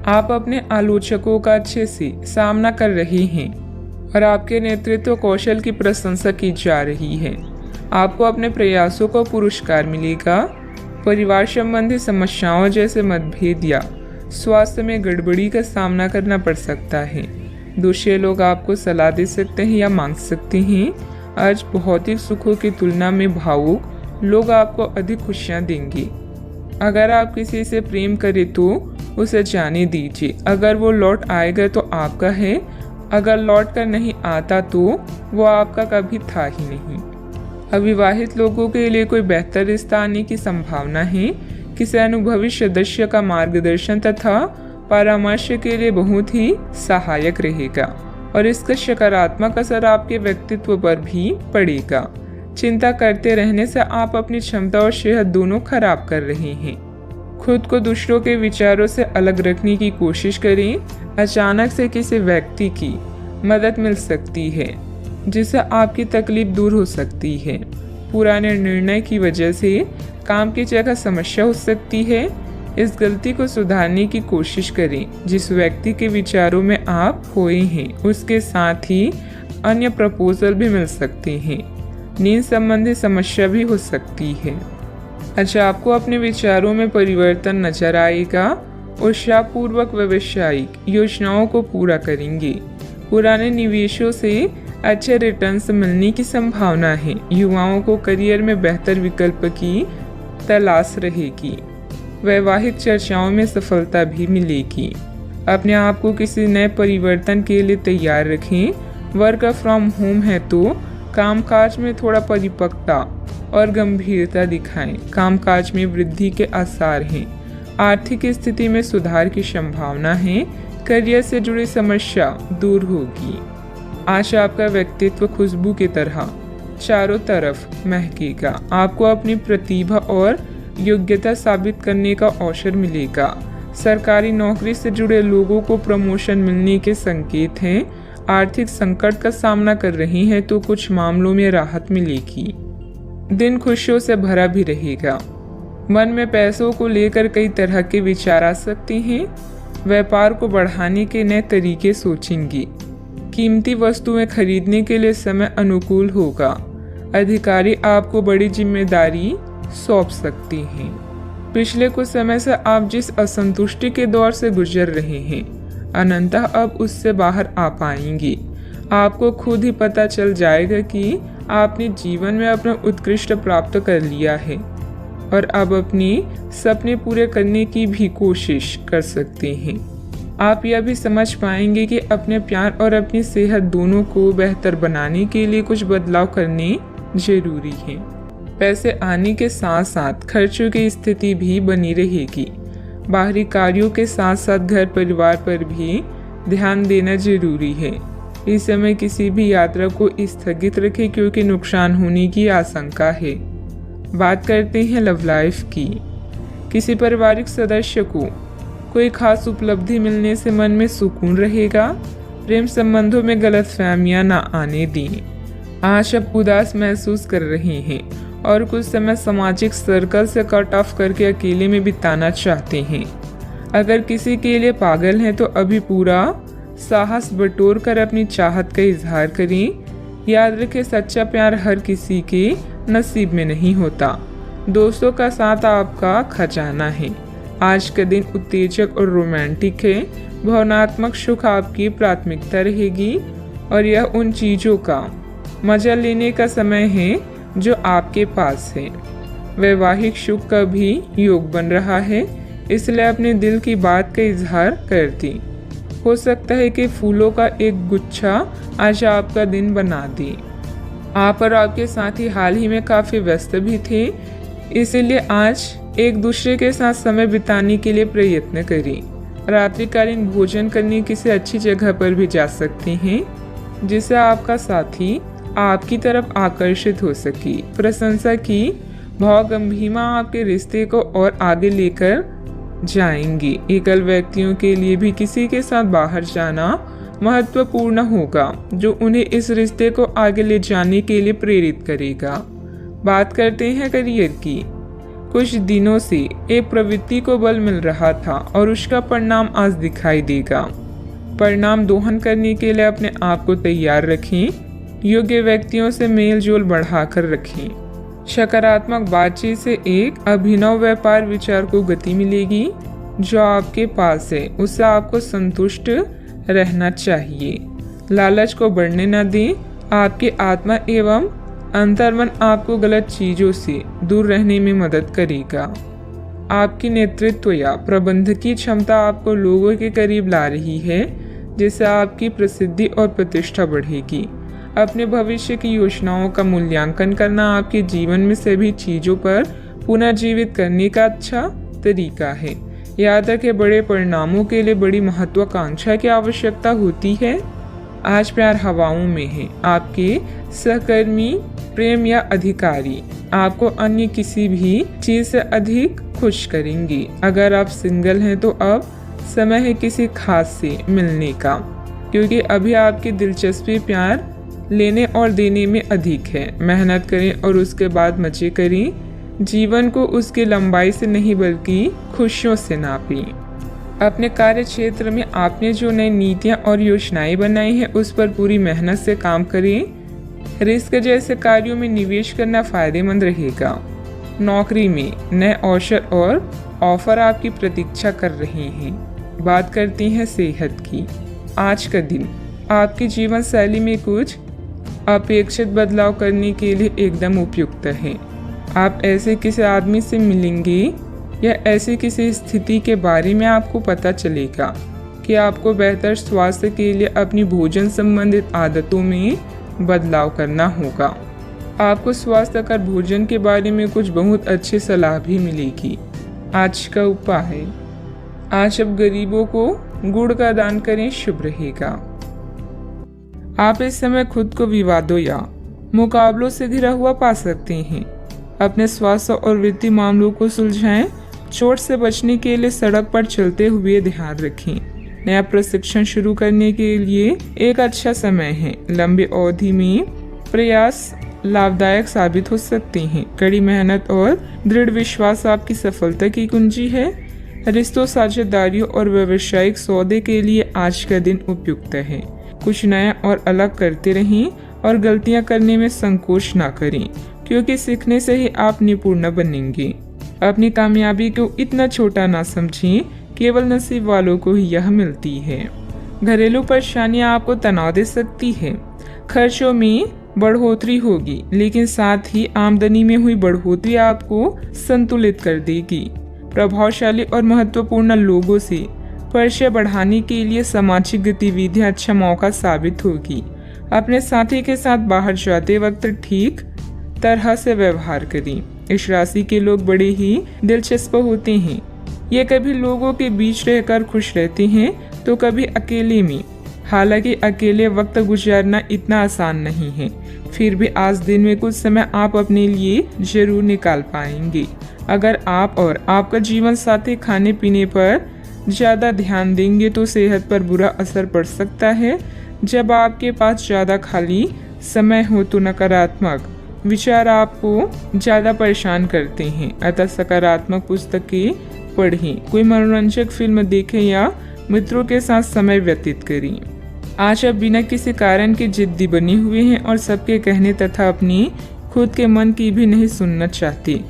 आप अपने आलोचकों का अच्छे से सामना कर रहे हैं और आपके नेतृत्व कौशल की प्रशंसा की जा रही है। आपको अपने प्रयासों को पुरस्कार मिलेगा। परिवार संबंधी समस्याओं जैसे मतभेद या स्वास्थ्य में गड़बड़ी का सामना करना पड़ सकता है। दूसरे लोग आपको सलाह दे सकते हैं या मांग सकते हैं। आज भौतिक सुखों की तुलना में भावुक लोग आपको अधिक खुशियां देंगे। अगर आप किसी से प्रेम करें तो उसे जाने दीजिए। अगर वो लौट आएगा तो आपका है, अगर लौट कर नहीं आता तो वो आपका कभी था ही नहीं। अविवाहित लोगों के लिए कोई बेहतर रिश्ता आने की संभावना है। किसी अनुभवी सदस्य का मार्गदर्शन तथा परामर्श के लिए बहुत ही सहायक रहेगा और इसका सकारात्मक असर आपके व्यक्तित्व पर भी पड़ेगा। चिंता करते रहने से आप अपनी क्षमता और सेहत दोनों खराब कर रहे हैं। खुद को दूसरों के विचारों से अलग रखने की कोशिश करें। अचानक से किसी व्यक्ति की मदद मिल सकती है जिससे आपकी तकलीफ दूर हो सकती है। पुराने निर्णय की वजह से काम की जगह समस्या हो सकती है। इस गलती को सुधारने की कोशिश करें। जिस व्यक्ति के विचारों में आप खोए हैं उसके साथ ही अन्य प्रपोजल भी मिल सकते हैं। नींद संबंधी समस्या भी हो सकती है। अच्छा, आपको अपने विचारों में परिवर्तन नजर आएगा। उत्साहपूर्वक व्यावसायिक योजनाओं को पूरा करेंगे। पुराने निवेशों से अच्छे रिटर्न्स मिलने की संभावना है। युवाओं को करियर में बेहतर विकल्प की तलाश रहेगी। वैवाहिक चर्चाओं में सफलता भी मिलेगी। अपने आप को किसी नए परिवर्तन के लिए तैयार रखें। वर्क फ्रॉम होम है तो कामकाज में थोड़ा परिपक्वता और गंभीरता दिखाएं। कामकाज में वृद्धि के आसार हैं। आर्थिक स्थिति में सुधार की संभावना है। करियर से जुड़ी समस्या दूर होगी। आज आपका व्यक्तित्व खुशबू की तरह चारों तरफ महकेगा। आपको अपनी प्रतिभा और योग्यता साबित करने का अवसर मिलेगा। सरकारी नौकरी से जुड़े लोगों को प्रमोशन मिलने के संकेत हैं। आर्थिक संकट का सामना कर रहे हैं तो कुछ मामलों में राहत मिलेगी। दिन खुशियों से भरा भी रहेगा। मन में पैसों को लेकर कई तरह के विचार आ सकते हैं। व्यापार को बढ़ाने के नए तरीके सोचेंगे। कीमती वस्तुएं खरीदने के लिए समय अनुकूल होगा। अधिकारी आपको बड़ी जिम्मेदारी सौंप सकते हैं। पिछले कुछ समय से आप जिस असंतुष्टि के दौर से गुजर रहे हैं अनंतः अब उससे बाहर आ पाएंगे। आपको खुद ही पता चल जाएगा कि आपने जीवन में अपना उत्कृष्ट प्राप्त कर लिया है और अब अपने सपने पूरे करने की भी कोशिश कर सकते हैं। आप यह भी समझ पाएंगे कि अपने प्यार और अपनी सेहत दोनों को बेहतर बनाने के लिए कुछ बदलाव करने जरूरी है। पैसे आने के साथ साथ खर्चों की स्थिति भी बनी रहेगी। बाहरी कार्यों के साथ साथ घर परिवार पर भी ध्यान देना जरूरी है। इस समय किसी भी यात्रा को स्थगित रखें क्योंकि नुकसान होने की आशंका है। बात करते हैं लव लाइफ की। किसी पारिवारिक सदस्य को कोई खास उपलब्धि मिलने से मन में सुकून रहेगा। प्रेम संबंधों में गलतफहमियां न आने दें। आज आप उदास महसूस कर रहे हैं और कुछ समय सामाजिक सर्कल से कट ऑफ करके अकेले में बिताना चाहते हैं। अगर किसी के लिए पागल हैं तो अभी पूरा साहस बटोर कर अपनी चाहत का इजहार करें। याद रखें, सच्चा प्यार हर किसी के नसीब में नहीं होता। दोस्तों का साथ आपका खजाना है। आज का दिन उत्तेजक और रोमांटिक है। भावनात्मक सुख आपकी प्राथमिकता रहेगी और यह उन चीजों का मजा लेने का समय है जो आपके पास है। वैवाहिक सुख का भी योग बन रहा है, इसलिए अपने दिल की बात का इजहार कर दी। हो सकता है कि फूलों का एक गुच्छा आज आपका दिन बना दे। आप और आपके साथी हाल ही में काफी व्यस्त भी थे, इसीलिए आज एक दूसरे के साथ समय बिताने के लिए प्रयत्न करें। रात्रिकालीन भोजन करने किसी अच्छी जगह पर भी जा सकते हैं जिससे आपका साथी आपकी तरफ आकर्षित हो सके। प्रशंसा की भावगंभीरता आपके रिश्ते को और आगे लेकर जाएंगे। एकल व्यक्तियों के लिए भी किसी के साथ बाहर जाना महत्वपूर्ण होगा जो उन्हें इस रिश्ते को आगे ले जाने के लिए प्रेरित करेगा। बात करते हैं करियर की। कुछ दिनों से एक प्रवृत्ति को बल मिल रहा था और उसका परिणाम आज दिखाई देगा। परिणाम दोहन करने के लिए अपने आप को तैयार रखें। योग्य व्यक्तियों से मेल जोल बढ़ाकर रखें। सकारात्मक बातचीत से एक अभिनव व्यापार विचार को गति मिलेगी। जो आपके पास है उससे आपको संतुष्ट रहना चाहिए। लालच को बढ़ने न दें। आपकी आत्मा एवं अंतर्मन आपको गलत चीजों से दूर रहने में मदद करेगा। आपकी नेतृत्व या प्रबंधकीय क्षमता आपको लोगों के करीब ला रही है, जिससे आपकी प्रसिद्धि और प्रतिष्ठा बढ़ेगी। अपने भविष्य की योजनाओं का मूल्यांकन करना आपके जीवन में सभी चीजों पर पुनर्जीवित करने का अच्छा तरीका है। याद रखें, बड़े परिणामों के लिए बड़ी महत्वाकांक्षा की आवश्यकता होती है। आज प्यार हवाओं में है। आपके सहकर्मी, प्रेम या अधिकारी आपको अन्य किसी भी चीज से अधिक खुश करेंगे। अगर आप सिंगल हैं तो अब समय है किसी खास से मिलने का, क्योंकि अभी आपकी दिलचस्पी प्यार लेने और देने में अधिक है। मेहनत करें और उसके बाद मजे करें। जीवन को उसकी लंबाई से नहीं बल्कि खुशियों से नापें। अपने कार्य क्षेत्र में आपने जो नई नीतियां और योजनाएं बनाई हैं उस पर पूरी मेहनत से काम करें। रिस्क जैसे कार्यों में निवेश करना फायदेमंद रहेगा। नौकरी में नए अवसर और ऑफर आपकी प्रतीक्षा कर रहे हैं। बात करते हैं सेहत की। आज का दिन आपकी जीवन शैली में कुछ अपेक्षित बदलाव करने के लिए एकदम उपयुक्त है। आप ऐसे किसी आदमी से मिलेंगे या ऐसी किसी स्थिति के बारे में आपको पता चलेगा कि आपको बेहतर स्वास्थ्य के लिए अपनी भोजन संबंधित आदतों में बदलाव करना होगा। आपको स्वास्थ्यकर भोजन के बारे में कुछ बहुत अच्छी सलाह भी मिलेगी। आज का उपाय, आज अब गरीबों को गुड़ का दान करें, शुभ रहेगा। आप इस समय खुद को विवादों या मुकाबलों से घिरा हुआ पा सकते हैं। अपने स्वास्थ्य और वित्तीय मामलों को सुलझाएं। चोट से बचने के लिए सड़क पर चलते हुए ध्यान रखें। नया प्रशिक्षण शुरू करने के लिए एक अच्छा समय है। लंबी अवधि में प्रयास लाभदायक साबित हो सकते हैं। कड़ी मेहनत और दृढ़ विश्वास आपकी सफलता की कुंजी है। रिश्तों, साझेदारियों और व्यावसायिक सौदे के लिए आज का दिन उपयुक्त है। कुछ नया और अलग करते रहें और गलतियां करने में संकोच ना करें, क्योंकि सीखने से ही आप निपुण बनेंगे। अपनी कामयाबी को इतना छोटा ना समझें, केवल नसीब वालों को ही यह मिलती है। घरेलू परेशानियां आपको तनाव दे सकती है। खर्चों में बढ़ोतरी होगी, लेकिन साथ ही आमदनी में हुई बढ़ोतरी आपको संतुलित कर देगी। प्रभावशाली और महत्वपूर्ण लोगों से परिचय बढ़ाने के लिए सामाजिक गतिविधियां अच्छा मौका साबित होगी। अपने साथी के साथ बाहर जाते वक्त ठीक तरह से व्यवहार करें। इस राशि के लोग बड़े ही दिलचस्प होते हैं। ये कभी लोगों के बीच रहकर खुश रहते हैं तो कभी अकेले में। हालांकि अकेले वक्त गुजारना इतना आसान नहीं है, फिर भी आज दिन में कुछ समय आप अपने लिए जरूर निकाल पाएंगे। अगर आप और आपका जीवन साथी खाने पीने पर ज्यादा ध्यान देंगे तो सेहत पर बुरा असर पड़ सकता है। जब आपके पास ज्यादा खाली समय हो तो नकारात्मक विचार आपको ज्यादा परेशान करते हैं। अतः सकारात्मक पुस्तकें पढ़ें, कोई मनोरंजक फिल्म देखें या मित्रों के साथ समय व्यतीत करें। आज आप बिना किसी कारण के जिद्दी बने हुए हैं और सबके कहने तथा अपनी खुद के मन की भी नहीं सुनना चाहते।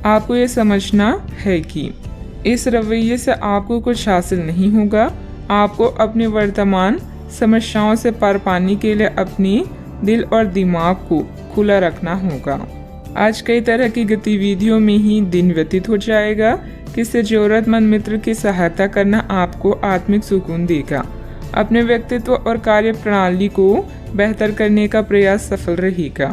आपको ये समझना है कि इस रवैये से आपको कुछ हासिल नहीं होगा। आपको अपने वर्तमान समस्याओं से पार पाने के लिए अपने दिल और दिमाग को खुला रखना होगा। आज कई तरह की गतिविधियों में ही दिन व्यतीत हो जाएगा। किसी जरूरतमंद मित्र की सहायता करना आपको आत्मिक सुकून देगा। अपने व्यक्तित्व और कार्य प्रणाली को बेहतर करने का प्रयास सफल रहेगा।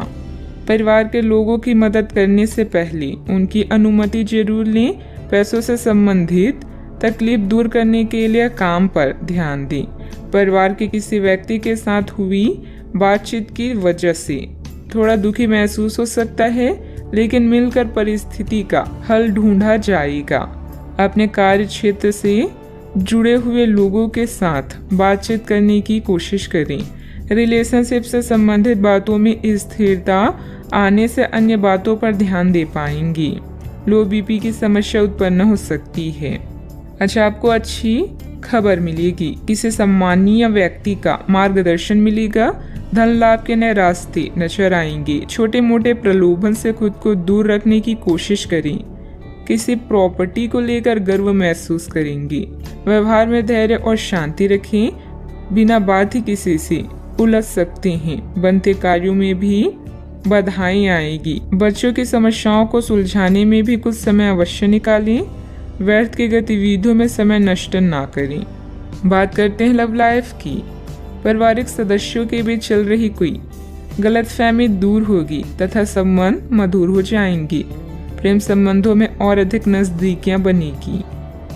परिवार के लोगों की मदद करने से पहले उनकी अनुमति जरूर लें। पैसों से संबंधित तकलीफ दूर करने के लिए काम पर ध्यान दें। परिवार के किसी व्यक्ति के साथ हुई बातचीत की वजह से थोड़ा दुखी महसूस हो सकता है, लेकिन मिलकर परिस्थिति का हल ढूंढा जाएगा। अपने कार्य क्षेत्र से जुड़े हुए लोगों के साथ बातचीत करने की कोशिश करें। रिलेशनशिप से संबंधित बातों में स्थिरता आने से अन्य बातों पर ध्यान दे पाएंगी। लो बीपी की समस्या उत्पन्न हो सकती है। अच्छा, आपको अच्छी खबर मिलेगी, किसी सम्मानीय व्यक्ति का मार्गदर्शन मिलेगा, धन लाभ के नए रास्ते नजर आएंगे। छोटे मोटे प्रलोभन से खुद को दूर रखने की कोशिश करें। किसी प्रॉपर्टी को लेकर गर्व महसूस करेंगे। व्यवहार में धैर्य और शांति रखें, बिना बात ही किसी से उलझ सकते हैं। बनते कार्यों में भी बाधाएं आएगी। बच्चों की समस्याओं को सुलझाने में भी कुछ समय अवश्य निकालें। व्यर्थ की गतिविधियों में समय नष्ट ना करें। बात करते हैं लव लाइफ की। पारिवारिक सदस्यों के बीच चल रही कोई गलतफहमी दूर होगी तथा संबंध मधुर हो जाएंगे। प्रेम संबंधों में और अधिक नजदीकियां बनेगी।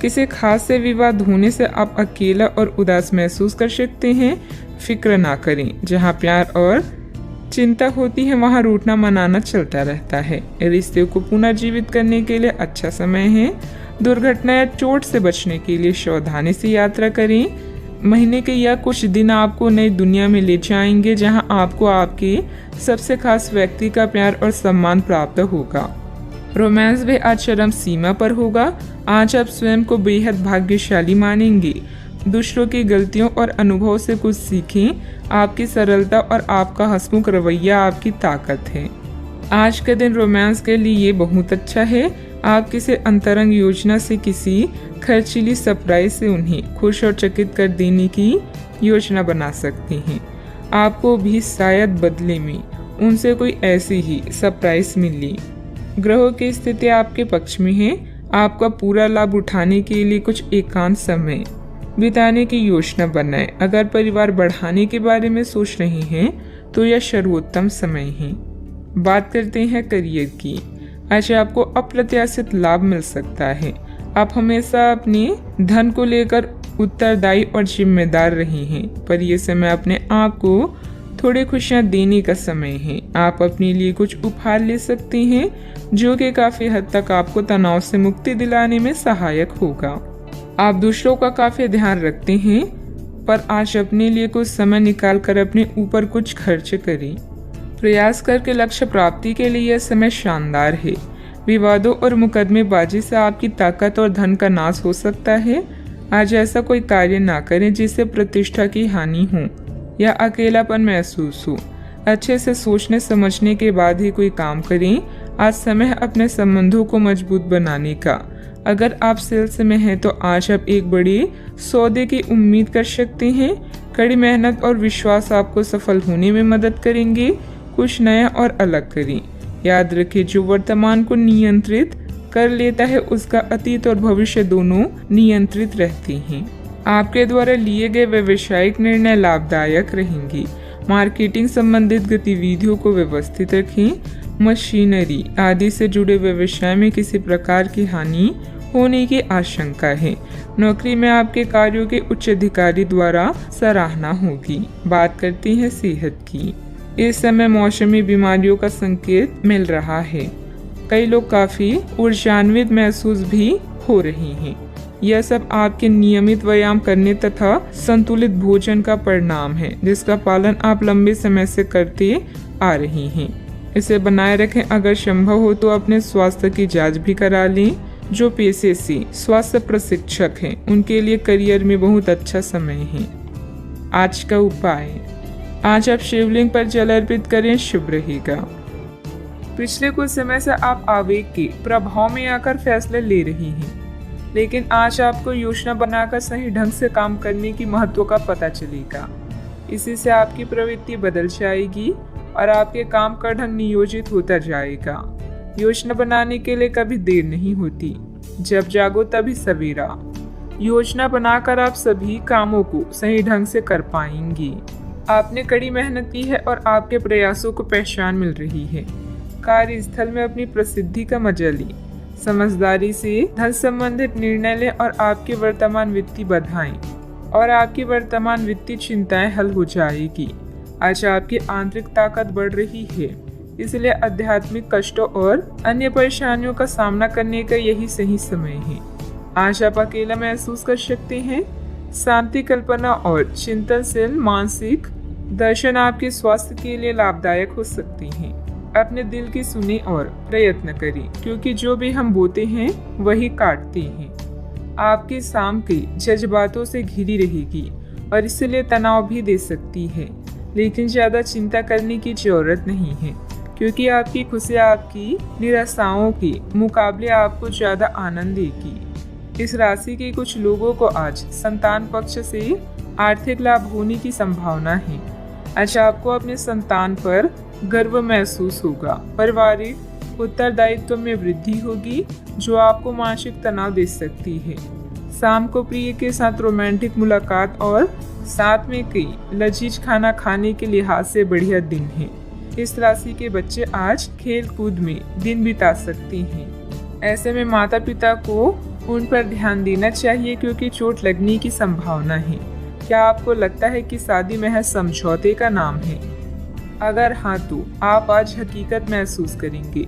किसी खास से विवाद होने से आप अकेला और उदास महसूस कर सकते हैं। फिक्र ना करें, जहां प्यार और चिंता होती है वहां रूठना मनाना चलता रहता है। रिश्ते को पुनर्जीवित करने के लिए अच्छा समय है। दुर्घटना या चोट से बचने के लिए सावधानी से यात्रा करें। महीने के या कुछ दिन आपको नई दुनिया में ले जाएंगे, जहां आपको आपके सबसे खास व्यक्ति का प्यार और सम्मान प्राप्त होगा। रोमांस भी आज चरम सीमा पर होगा। आज आप स्वयं को बेहद भाग्यशाली मानेंगे। दूसरों की गलतियों और अनुभव से कुछ सीखें। आपकी सरलता और आपका हंसमुख रवैया आपकी ताकत है। आज का दिन रोमांस के लिए बहुत अच्छा है। आप किसी अंतरंग योजना से किसी खर्चीली सरप्राइज से उन्हें खुश और चकित कर देने की योजना बना सकते हैं। आपको भी शायद बदले में उनसे कोई ऐसी ही सरप्राइज मिली। ग्रहों की स्थिति आपके पक्ष में है। आपका पूरा लाभ उठाने के लिए कुछ एकांत समय बिताने की योजना बनाएं। अगर परिवार बढ़ाने के बारे में सोच रहे हैं तो यह सर्वोत्तम समय है। बात करते हैं करियर की। आज आपको अप्रत्याशित लाभ मिल सकता है। आप हमेशा अपने धन को लेकर उत्तरदायी और जिम्मेदार रहे हैं, पर यह समय अपने आप को थोड़ी खुशियां देने का समय है। आप अपने लिए कुछ उपहार ले सकते हैं, जो कि काफी हद तक आपको तनाव से मुक्ति दिलाने में सहायक होगा। आप दूसरों का काफी ध्यान रखते हैं, पर आज अपने लिए कुछ समय निकालकर अपने ऊपर कुछ खर्च करें। प्रयास करके लक्ष्य प्राप्ति के लिए यह समय शानदार है। विवादों और मुकदमेबाजी से आपकी ताकत और धन का नाश हो सकता है। आज ऐसा कोई कार्य ना करें जिससे प्रतिष्ठा की हानि हो या अकेलापन महसूस हो। अच्छे से सोचने समझने के बाद ही कोई काम करें। आज समय है अपने संबंधों को मजबूत बनाने का। अगर आप सेल्स में हैं तो आज आप एक बड़ी सौदे की उम्मीद कर सकते हैं। कड़ी मेहनत और विश्वास आपको सफल होने में मदद करेंगे। कुछ नया और अलग करें। याद रखें, जो वर्तमान को नियंत्रित कर लेता है उसका अतीत और भविष्य दोनों नियंत्रित रहते हैं। आपके द्वारा लिए गए व्यवसायिक निर्णय लाभदायक रहेंगे। मार्केटिंग संबंधित गतिविधियों को व्यवस्थित रखें। मशीनरी आदि से जुड़े व्यवसाय में किसी प्रकार की हानि होने की आशंका है। नौकरी में आपके कार्यों के उच्च अधिकारी द्वारा सराहना होगी। बात करते हैं सेहत की। इस समय मौसमी बीमारियों का संकेत मिल रहा है। कई लोग काफी ऊर्जान्वित महसूस भी हो रहे हैं। यह सब आपके नियमित व्यायाम करने तथा संतुलित भोजन का परिणाम है, जिसका पालन आप लंबे समय से करते आ रहे हैं। इसे बनाए रखें। अगर संभव हो तो अपने स्वास्थ्य की जांच भी करा लें। जो पेशे से स्वास्थ्य प्रशिक्षक हैं उनके लिए करियर में बहुत अच्छा समय है। आज का उपाय, आज आप शिवलिंग पर जल अर्पित करें, शुभ रहेगा। पिछले कुछ समय से आप आवेग के प्रभाव में आकर फैसले ले रही हैं, लेकिन आज आपको योजना बनाकर सही ढंग से काम करने की महत्व का पता चलेगा। इसी से आपकी प्रवृत्ति बदल जाएगी और आपके काम का ढंग नियोजित होता जाएगा। योजना बनाने के लिए कभी देर नहीं होती, जब जागो तभी सवेरा। योजना बनाकर आप सभी कामों को सही ढंग से कर पाएंगी। आपने कड़ी मेहनत की है और आपके प्रयासों को पहचान मिल रही है। कार्यस्थल में अपनी प्रसिद्धि का मजा लें। समझदारी से धन संबंधित निर्णय लें और आपकी वर्तमान वित्तीय चिंताएं हल हो जाएगी। आज आपकी आंतरिक ताकत बढ़ रही है, इसलिए आध्यात्मिक कष्टों और अन्य परेशानियों का सामना करने का यही सही समय है। आज आप अकेला महसूस कर सकते हैं। शांति, कल्पना और चिंतनशील मानसिक दर्शन आपके स्वास्थ्य के लिए लाभदायक हो सकती हैं। अपने दिल की सुने और प्रयत्न करें, क्योंकि जो भी हम बोते हैं वही काटते हैं। आपकी शाम के जज्बातों से घिरी रहेगी और इसलिए तनाव भी दे सकती है, लेकिन ज़्यादा चिंता करने की ज़रूरत नहीं है, क्योंकि आपकी खुशी आपकी निराशाओं के मुकाबले आपको ज़्यादा आनंद देगी। इस राशि के कुछ लोगों को आज संतान पक्ष से आर्थिक लाभ होने की संभावना है। आज आपको अपने संतान पर गर्व महसूस होगा। पारिवारिक उत्तरदायित्व में वृद्धि होगी, जो आपको मानसिक तनाव दे सकती है। शाम को प्रिय के साथ रोमांटिक मुलाकात और साथ में कई लजीज खाना खाने के लिहाज से बढ़िया दिन है। इस राशि के बच्चे आज खेल कूद में दिन बिता सकते हैं। ऐसे में माता पिता को उन पर ध्यान देना चाहिए, क्योंकि चोट लगने की संभावना है। क्या आपको लगता है कि शादी महज समझौते का नाम है? अगर हाँ, तो आप आज हकीकत महसूस करेंगे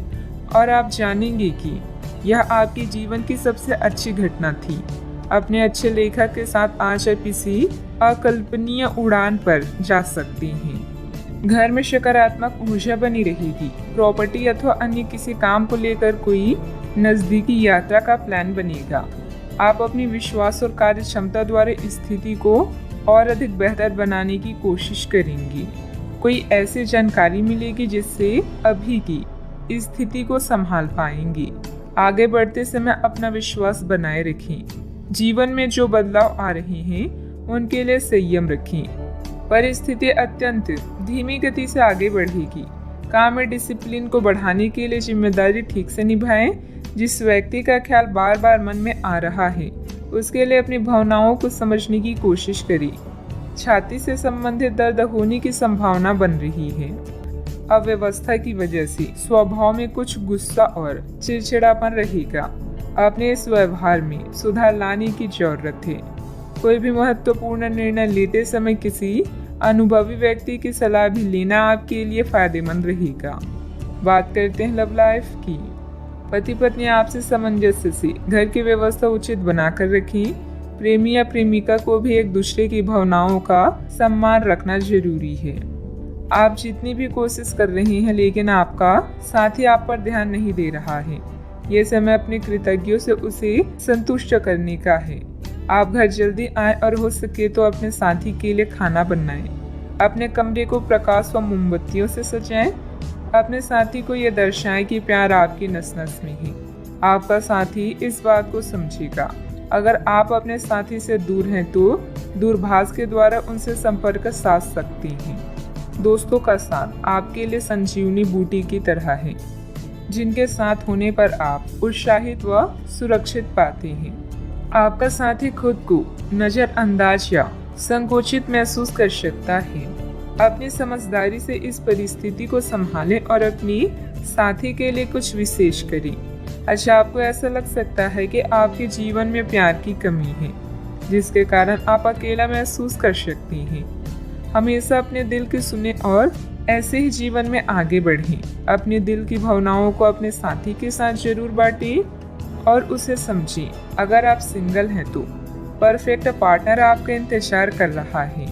और आप जानेंगे कि यह आपके जीवन की सबसे अच्छी घटना थी। अपने अच्छे लेखक के साथ आज आप किसी अकल्पनीय उड़ान पर जा सकते हैं। घर में सकारात्मक ऊर्जा बनी रहेगी। प्रॉपर्टी अथवा अन्य किसी काम को लेकर कोई नजदीकी यात्रा का प्लान बनेगा। आप अपनी विश्वास और कार्य क्षमता द्वारा स्थिति को और अधिक बेहतर बनाने की कोशिश करेंगी। कोई ऐसी जानकारी मिलेगी जिससे अभी की स्थिति को संभाल पाएंगी। आगे बढ़ते समय अपना विश्वास बनाए रखें। जीवन में जो बदलाव आ रहे हैं उनके लिए संयम रखें। परिस्थिति अत्यंत धीमी गति से आगे बढ़ेगी। काम में डिसिप्लिन को बढ़ाने के लिए जिम्मेदारी ठीक से निभाएं। जिस व्यक्ति का ख्याल बार बार मन में आ रहा है उसके लिए अपनी भावनाओं को समझने की कोशिश करें। छाती से संबंधित दर्द होने की संभावना बन रही है। अव्यवस्था की वजह से स्वभाव में कुछ गुस्सा और चिड़चिड़ापन रहेगा। अपने इस व्यवहार में सुधार लाने की जरूरत है। कोई भी महत्वपूर्ण निर्णय लेते समय किसी अनुभवी व्यक्ति की सलाह भी लेना आपके लिए फायदेमंद रहेगा। बात करते हैं लव लाइफ की। पति पत्नी आपसी सामंजस्य से घर की व्यवस्था उचित बनाकर रखें। प्रेमी या प्रेमिका को भी एक दूसरे की भावनाओं का सम्मान रखना जरूरी है। आप जितनी भी कोशिश कर रहे हैं, लेकिन आपका साथी आप पर ध्यान नहीं दे रहा है। ये समय अपने कृतज्ञों से उसे संतुष्ट करने का है। आप घर जल्दी आए और हो सके तो अपने साथी के लिए खाना बनाएं। अपने कमरे को प्रकाश व मोमबत्तियों से सजाएं। अपने साथी को यह दर्शाएं कि प्यार आपकी नस नस में है। आपका साथी इस बात को समझेगा। अगर आप अपने साथी से दूर हैं तो दूरभाष के द्वारा उनसे संपर्क साध सकते हैं। दोस्तों का साथ आपके लिए संजीवनी बूटी की तरह है, जिनके साथ होने पर आप उत्साहित व सुरक्षित पाते हैं। आपका साथी खुद को नजरअंदाज या संकोचित महसूस कर सकता है। अपनी समझदारी से इस परिस्थिति को संभालें और अपनी साथी के लिए कुछ विशेष करें। अच्छा, आपको ऐसा लग सकता है कि आपके जीवन में प्यार की कमी है, जिसके कारण आप अकेला महसूस कर सकते हैं। हमेशा अपने दिल की सुने और ऐसे ही जीवन में आगे बढ़ें। अपने दिल की भावनाओं को अपने साथी के साथ जरूर बांटें और उसे समझें। अगर आप सिंगल हैं तो परफेक्ट पार्टनर आपका इंतजार कर रहा है।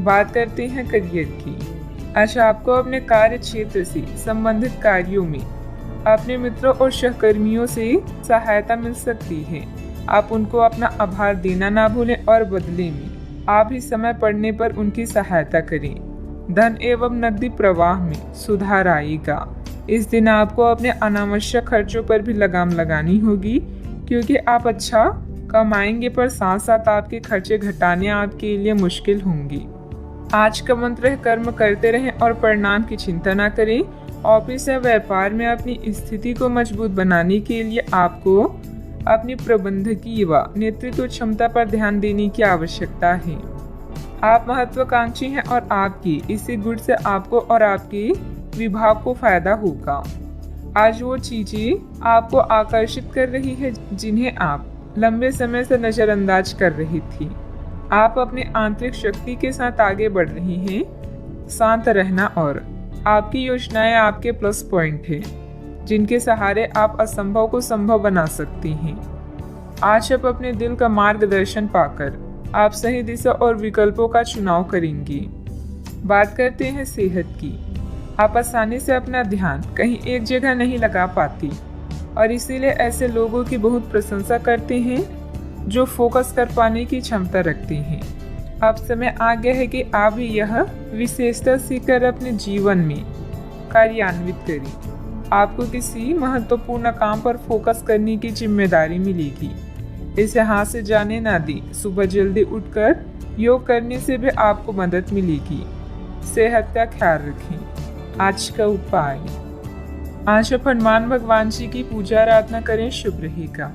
बात करते हैं करियर की। अच्छा, आपको अपने कार्य क्षेत्र से संबंधित कार्यों में अपने मित्रों और सहकर्मियों से सहायता मिल सकती है। आप उनको अपना आभार देना ना भूलें और बदले में आप ही समय पड़ने पर उनकी सहायता करें। धन एवं नकदी प्रवाह में सुधार आएगा। इस दिन आपको अपने अनावश्यक खर्चों पर भी लगाम लगानी होगी, क्योंकि आप अच्छा कमाएंगे पर साथ साथ आपके खर्चे घटाने आपके लिए मुश्किल होंगे। आज का मंत्र है कर्म करते रहें और परिणाम की चिंता न करें। ऑफिस या व्यापार में अपनी स्थिति को मजबूत बनाने के लिए आपको अपनी प्रबंधकीय व नेतृत्व क्षमता पर ध्यान देने की आवश्यकता है। आप महत्वाकांक्षी हैं और आपकी इसी गुण से आपको और आपके विभाग को फायदा होगा। आज वो चीजें आपको आकर्षित कर रही है जिन्हें आप लंबे समय से नजरअंदाज कर रही थी। आप अपनी आंतरिक शक्ति के साथ आगे बढ़ रही हैं। शांत रहना और आपकी योजनाएं आपके प्लस पॉइंट हैं, जिनके सहारे आप असंभव को संभव बना सकती हैं। आज आप अपने दिल का मार्गदर्शन पाकर आप सही दिशा और विकल्पों का चुनाव करेंगी। बात करते हैं सेहत की। आप आसानी से अपना ध्यान कहीं एक जगह नहीं लगा पाती और इसीलिए ऐसे लोगों की बहुत प्रशंसा करते हैं जो फोकस कर पाने की क्षमता रखते हैं। अब समय आ गया है कि आप भी यह विशेषता सीखकर अपने जीवन में कार्यान्वित करें। आपको किसी महत्वपूर्ण काम पर फोकस करने की जिम्मेदारी मिलेगी। इसे हाथ से जाने ना दें। सुबह जल्दी उठकर योग करने से भी आपको मदद मिलेगी। सेहत का ख्याल रखें। आज का उपाय, आज आप हनुमान भगवान जी की पूजा आराधना करें, शुभ रहेगा।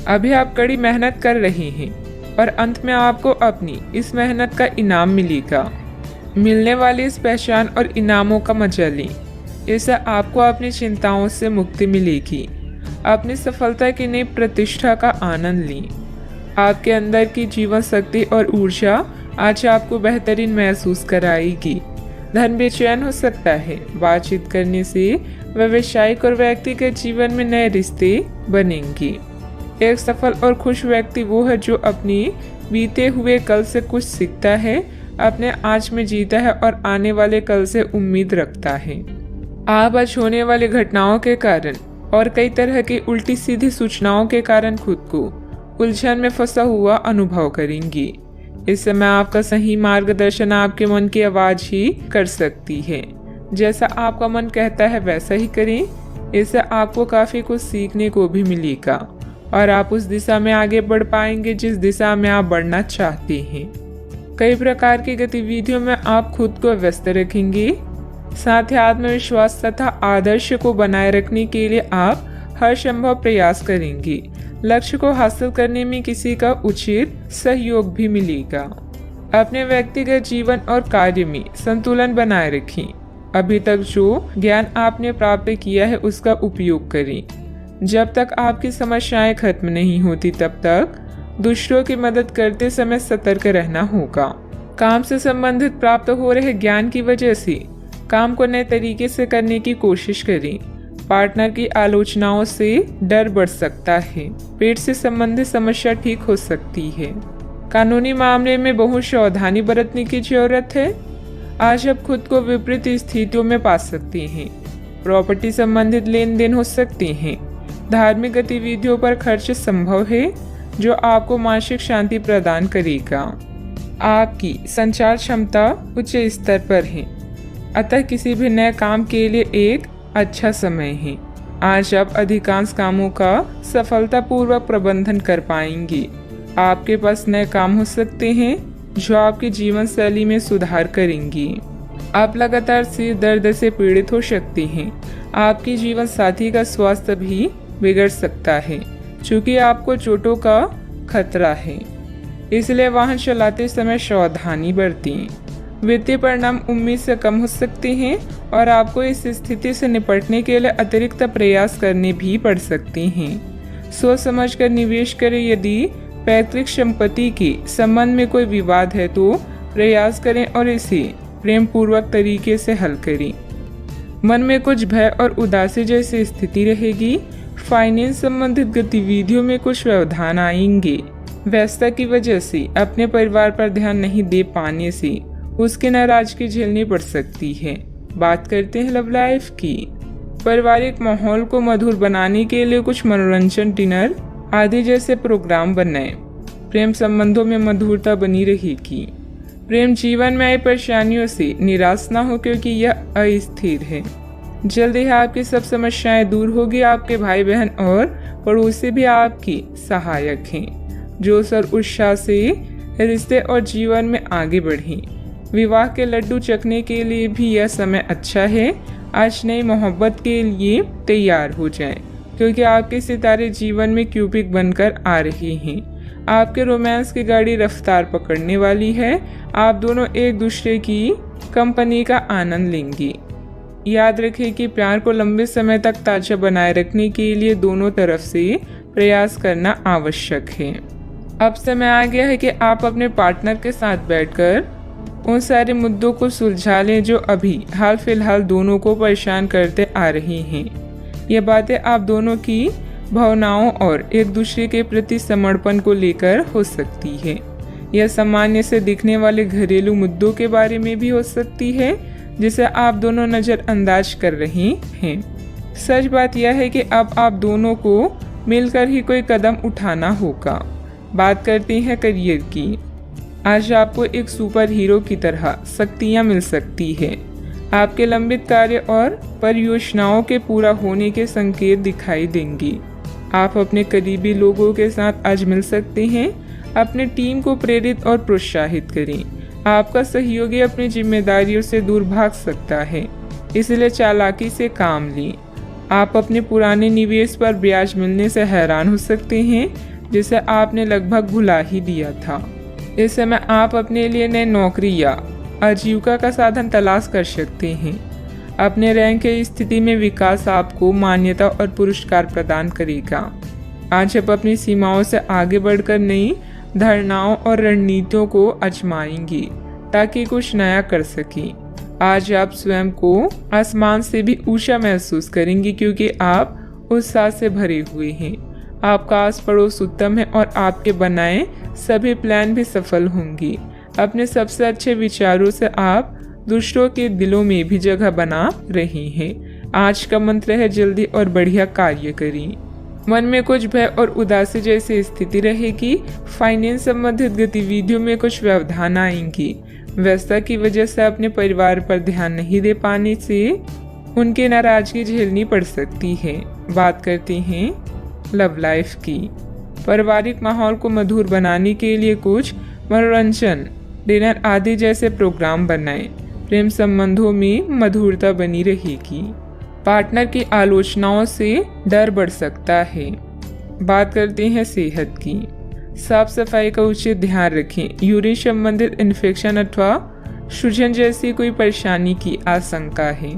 अभी आप कड़ी मेहनत कर रहे हैं और अंत में आपको अपनी इस मेहनत का इनाम मिलेगा। मिलने वाली इस पहचान और इनामों का मजा लें। इससे आपको अपनी चिंताओं से मुक्ति मिलेगी। अपनी सफलता की नई प्रतिष्ठा का आनंद लें। आपके अंदर की जीवन शक्ति और ऊर्जा आज आपको बेहतरीन महसूस कराएगी। धन बेचैन हो सकता है। बातचीत करने से व्यावसायिक और व्यक्तिगत जीवन में नए रिश्ते बनेंगे। एक सफल और खुश व्यक्ति वो है जो अपनी बीते हुए कल से कुछ सीखता है, अपने आज में जीता है और आने वाले कल से उम्मीद रखता है। आप आज होने वाली घटनाओं के कारण और कई तरह की उल्टी सीधी सूचनाओं के कारण खुद को उलझन में फंसा हुआ अनुभव करेंगी। इस समय आपका सही मार्गदर्शन आपके मन की आवाज ही कर सकती है। जैसा आपका मन कहता है वैसा ही करें। इससे आपको काफी कुछ सीखने को भी मिलेगा और आप उस दिशा में आगे बढ़ पाएंगे जिस दिशा में आप बढ़ना चाहते हैं। कई प्रकार की गतिविधियों में आप खुद को व्यस्त रखेंगे। साथ ही आत्मविश्वास तथा आदर्श को बनाए रखने के लिए आप हर संभव प्रयास करेंगे। लक्ष्य को हासिल करने में किसी का उचित सहयोग भी मिलेगा। अपने व्यक्तिगत जीवन और कार्य में संतुलन बनाए रखें। अभी तक जो ज्ञान आपने प्राप्त किया है उसका उपयोग करें। जब तक आपकी समस्याएं खत्म नहीं होती तब तक दूसरों की मदद करते समय सतर्क रहना होगा। काम से संबंधित प्राप्त हो रहे ज्ञान की वजह से काम को नए तरीके से करने की कोशिश करें। पार्टनर की आलोचनाओं से डर बढ़ सकता है। पेट से संबंधित समस्या ठीक हो सकती है। कानूनी मामले में बहुत सावधानी बरतने की जरूरत है। आज आप खुद को विपरीत स्थितियों में पा सकते हैं। प्रॉपर्टी संबंधित लेन देन हो सकते हैं। धार्मिक गतिविधियों पर खर्च संभव है जो आपको मानसिक शांति प्रदान करेगा। आपकी संचार क्षमता उच्च स्तर पर है, अतः किसी भी नए काम के लिए एक अच्छा समय है। आज आप अधिकांश कामों का सफलतापूर्वक प्रबंधन कर पाएंगे। आपके पास नए काम हो सकते हैं जो आपकी जीवन शैली में सुधार करेंगे। आप लगातार सिर दर्द से पीड़ित हो सकते हैं। आपकी जीवन साथी का स्वास्थ्य भी बिगड़ सकता है क्योंकि आपको चोटों का खतरा है, इसलिए वाहन चलाते समय सावधानी बरतें। वित्तीय परिणाम उम्मीद से कम हो सकते हैं और आपको इस स्थिति से निपटने के लिए अतिरिक्त प्रयास करने भी पड़ सकते हैं। सोच समझ कर निवेश करें। यदि पैतृक संपत्ति के संबंध में कोई विवाद है तो प्रयास करें और इसे प्रेम पूर्वक तरीके से हल करें। मन में कुछ भय और उदासी जैसी स्थिति रहेगी। फाइनेंस संबंधित गतिविधियों में कुछ व्यवधान आएंगे। व्यस्तता की वजह से अपने परिवार पर ध्यान नहीं दे पाने से उसकी नाराजगी झेलनी पड़ सकती है। बात करते हैं लव लाइफ की। पारिवारिक माहौल को मधुर बनाने के लिए कुछ मनोरंजन, डिनर आदि जैसे प्रोग्राम बनाएं। प्रेम संबंधों में मधुरता बनी रहेगी। प्रेम जीवन में आई परेशानियों से निराश न हो क्योंकि यह अस्थिर है। जल्दी ही आपकी सब समस्याएं दूर होगी। आपके भाई बहन और पड़ोसी भी आपकी सहायक हैं। जोश और उत्साह से रिश्ते और जीवन में आगे बढ़ें। विवाह के लड्डू चखने के लिए भी यह समय अच्छा है। आज नई मोहब्बत के लिए तैयार हो जाएं, क्योंकि आपके सितारे जीवन में क्यूपिक बनकर आ रहे हैं। आपके रोमांस की गाड़ी रफ्तार पकड़ने वाली है। आप दोनों एक दूसरे की कंपनी का आनंद लेंगे। याद रखें कि प्यार को लंबे समय तक ताजा बनाए रखने के लिए दोनों तरफ से प्रयास करना आवश्यक है। अब समय आ गया है कि आप अपने पार्टनर के साथ बैठकर उन सारे मुद्दों को सुलझा लें जो अभी हाल फिलहाल दोनों को परेशान करते आ रही हैं। ये बातें आप दोनों की भावनाओं और एक दूसरे के प्रति समर्पण को लेकर हो सकती है। यह सामान्य से दिखने वाले घरेलू मुद्दों के बारे में भी हो सकती है जिसे आप दोनों नज़रअंदाज कर रहे हैं। सच बात यह है कि अब आप दोनों को मिलकर ही कोई कदम उठाना होगा। बात करते हैं करियर की। आज आपको एक सुपर हीरो की तरह शक्तियाँ मिल सकती है। आपके लंबित कार्य और परियोजनाओं के पूरा होने के संकेत दिखाई देंगे। आप अपने करीबी लोगों के साथ आज मिल सकते हैं। अपने टीम को प्रेरित और प्रोत्साहित करें। आपका सहयोगी अपनी जिम्मेदारियों से दूर भाग सकता है, इसलिए चालाकी से काम लें। आप अपने पुराने निवेश पर ब्याज मिलने से हैरान हो सकते हैं, जिसे आपने लगभग भुला ही दिया था। इस समय आप अपने लिए नई नौकरी या आजीविका का साधन तलाश कर सकते हैं। अपने रैंक की स्थिति में विकास आपको मान्यता और पुरस्कार प्रदान करेगा। आज आप अपनी सीमाओं से आगे बढ़कर नई धारणाओं और रणनीतियों को आजमाएंगे ताकि कुछ नया कर सकें। आज आप स्वयं को आसमान से भी ऊंचा महसूस करेंगे क्योंकि आप उत्साह से भरे हुए हैं। आपका आस पड़ोस उत्तम है और आपके बनाए सभी प्लान भी सफल होंगे। अपने सबसे अच्छे विचारों से आप दूसरों के दिलों में भी जगह बना रहे हैं। आज का मंत्र है जल्दी और बढ़िया कार्य करें। मन में कुछ भय और उदासी जैसी स्थिति रहेगी। फाइनेंस संबंधित गतिविधियों में कुछ व्यवधान आएंगी। व्यस्तता की वजह से अपने परिवार पर ध्यान नहीं दे पाने से उनकी नाराजगी झेलनी पड़ सकती है। बात करते हैं लव लाइफ की। पारिवारिक माहौल को मधुर बनाने के लिए कुछ मनोरंजन, डिनर आदि जैसे प्रोग्राम बनाएं। प्रेम संबंधों में मधुरता बनी रहेगी। पार्टनर की आलोचनाओं से डर बढ़ सकता है। बात करते हैं सेहत की। साफ सफाई का उचित ध्यान रखें। यूरिन संबंधित इन्फेक्शन अथवा सूजन जैसी कोई परेशानी की आशंका है।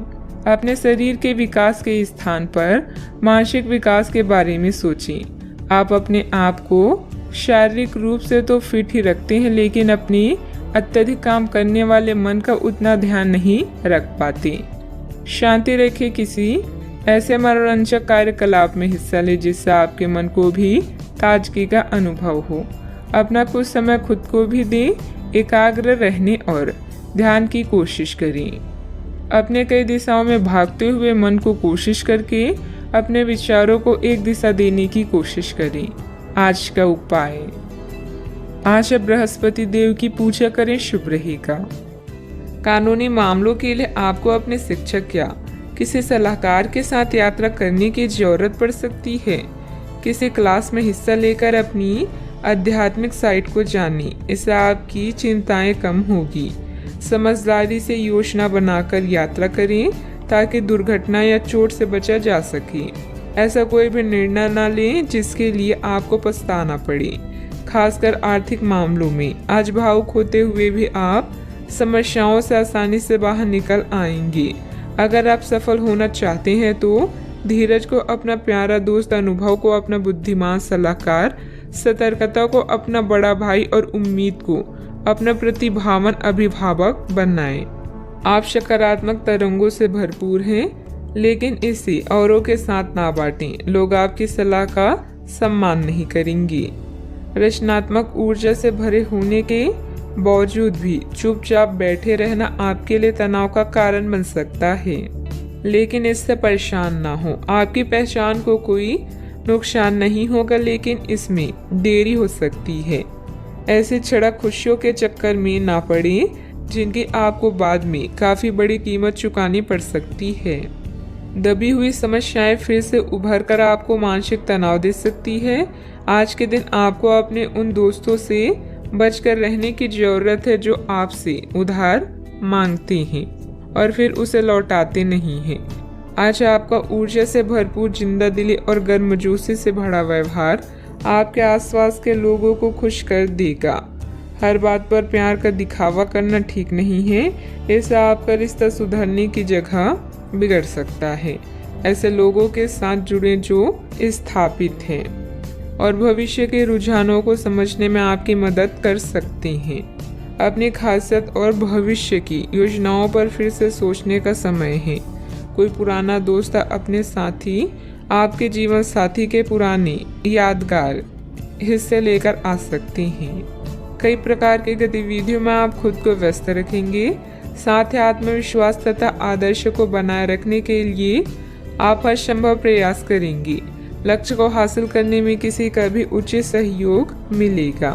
अपने शरीर के विकास के स्थान पर मानसिक विकास के बारे में सोचें। आप अपने आप को शारीरिक रूप से तो फिट ही रखते हैं, लेकिन अपनी अत्यधिक काम करने वाले मन का उतना ध्यान नहीं रख पाते। शांति रखें। किसी ऐसे मनोरंजक कार्यकलाप में हिस्सा लें जिससे आपके मन को भी ताजगी का अनुभव हो। अपना कुछ समय खुद को भी दें। एकाग्र रहने और ध्यान की कोशिश करें। अपने कई दिशाओं में भागते हुए मन को कोशिश करके अपने विचारों को एक दिशा देने की कोशिश करें। आज का उपाय, आज बृहस्पति देव की पूजा करें, शुभ रहेगा। कानूनी मामलों के लिए आपको अपने शिक्षक या किसी सलाहकार के साथ यात्रा करने की जरूरत पड़ सकती है। किसी क्लास में हिस्सा लेकर अपनी आध्यात्मिक साइट को जानें, इससे आपकी चिंताएं कम होगी। समझदारी से योजना बनाकर यात्रा करें ताकि दुर्घटना या चोट से बचा जा सके। ऐसा कोई भी निर्णय न लें जिसके लिए आपको पछताना पड़े, खासकर आर्थिक मामलों में। आज भावुक होते हुए भी आप समस्याओं से आसानी से बाहर निकल आएंगे। अगर आप सफल होना चाहते हैं तो धीरज को अपना प्यारा दोस्त, अनुभव को अपना बुद्धिमान सलाहकार, सतर्कता को अपना बड़ा भाई और उम्मीद को अपना प्रतिभावान अभिभावक बनाएं। आप सकारात्मक तरंगों से भरपूर हैं, लेकिन इसे औरों के साथ ना बांटें। लोग आपकी सलाह का सम्मान नहीं करेंगे। रचनात्मक ऊर्जा से भरे होने के बावजूद भी चुपचाप बैठे रहना आपके लिए तनाव का कारण बन सकता है, लेकिन इससे परेशान ना हो। आपकी पहचान को कोई नुकसान नहीं होगा, लेकिन इसमें देरी हो सकती है। ऐसी क्षणिक खुशियों के चक्कर में ना पड़े जिनकी आपको बाद में काफी बड़ी कीमत चुकानी पड़ सकती है। दबी हुई समस्याएं फिर से उभर कर आपको मानसिक तनाव दे सकती है। आज के दिन आपको अपने उन दोस्तों से बचकर रहने की जरूरत है जो आपसे उधार मांगते हैं और फिर उसे लौटाते नहीं हैं। आज आपका ऊर्जा से भरपूर, जिंदा दिली और गर्मजोशी से भरा व्यवहार आपके आसपास के लोगों को खुश कर देगा। हर बात पर प्यार का दिखावा करना ठीक नहीं है, इससे आपका रिश्ता सुधरने की जगह बिगड़ सकता है। ऐसे लोगों के साथ जुड़े जो स्थापित हैं और भविष्य के रुझानों को समझने में आपकी मदद कर सकते हैं। अपनी खासियत और भविष्य की योजनाओं पर फिर से सोचने का समय है। कोई पुराना दोस्त अपने साथी आपके जीवन साथी के पुराने यादगार हिस्से लेकर आ सकते हैं। कई प्रकार की गतिविधियों में आप खुद को व्यस्त रखेंगे। साथ ही आत्मविश्वास तथा आदर्श को बनाए रखने के लिए आप हर संभव प्रयास करेंगे। लक्ष्य को हासिल करने में किसी का भी उचित सहयोग मिलेगा।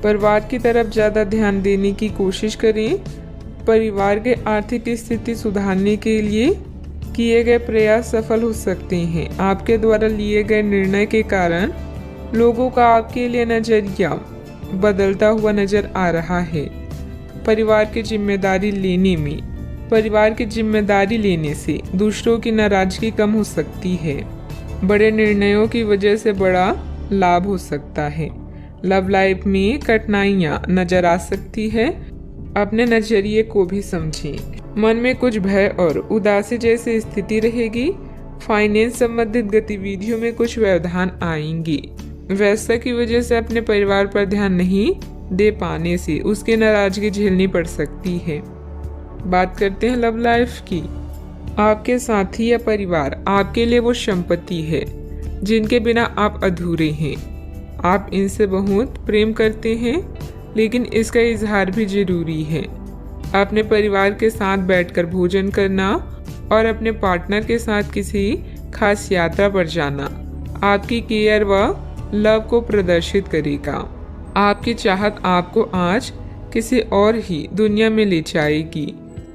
परिवार की तरफ ज़्यादा ध्यान देने की कोशिश करें। परिवार के आर्थिक स्थिति सुधारने के लिए किए गए प्रयास सफल हो सकते हैं। आपके द्वारा लिए गए निर्णय के कारण लोगों का आपके लिए नजरिया बदलता हुआ नजर आ रहा है। परिवार की जिम्मेदारी लेने से दूसरों की नाराजगी कम हो सकती है। बड़े निर्णयों की वजह से बड़ा लाभ हो सकता है। लव लाइफ में कठिनाइयां नजर आ सकती है। अपने नजरिए को भी समझें। मन में कुछ भय और उदासी जैसी स्थिति रहेगी। फाइनेंस संबंधित गतिविधियों में कुछ व्यवधान आएंगी। व्यस्तता की वजह से अपने परिवार पर ध्यान नहीं दे पाने से उसकी नाराजगी झेलनी पड़ सकती है। बात करते हैं लव लाइफ की। आपके साथी या परिवार आपके लिए वो संपत्ति है जिनके बिना आप अधूरे हैं। आप इनसे बहुत प्रेम करते हैं, लेकिन इसका इजहार भी जरूरी है। अपने परिवार के साथ बैठकर भोजन करना और अपने पार्टनर के साथ किसी खास यात्रा पर जाना आपकी केयर व लव को प्रदर्शित करेगा। आपकी चाहत आपको आज किसी और ही दुनिया में ले जाएगी।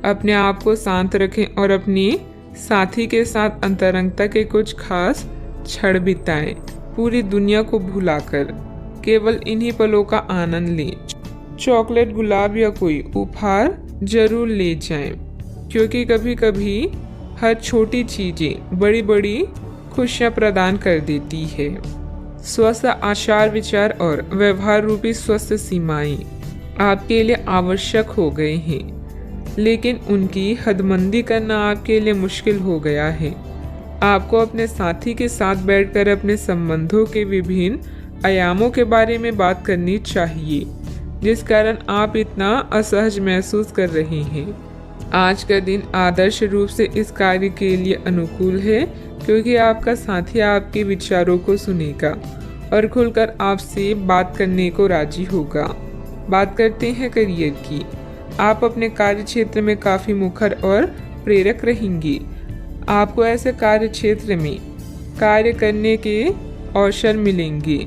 अपने आप को शांत रखें और अपने साथी के साथ अंतरंगता के कुछ खास क्षण बिताएं। पूरी दुनिया को भुलाकर केवल इन्हीं पलों का आनंद लें। चॉकलेट, गुलाब या कोई उपहार जरूर ले जाएं, क्योंकि कभी कभी हर छोटी चीजें बड़ी बड़ी खुशियां प्रदान कर देती है। स्वस्थ आचार विचार और व्यवहार रूपी स्वस्थ सीमाएं आपके लिए आवश्यक हो गए हैं, लेकिन उनकी हदबंदी करना आपके लिए मुश्किल हो गया है। आपको अपने साथी के साथ बैठकर अपने संबंधों के विभिन्न आयामों के बारे में बात करनी चाहिए, जिस कारण आप इतना असहज महसूस कर रहे हैं। आज का दिन आदर्श रूप से इस कार्य के लिए अनुकूल है, क्योंकि आपका साथी आपके विचारों को सुनेगा और खुलकर आपसे बात करने को राजी होगा। बात करते हैं करियर की। आप अपने कार्य क्षेत्र में काफी मुखर और प्रेरक रहेंगे। आपको ऐसे कार्य क्षेत्र में कार्य करने के अवसर मिलेंगे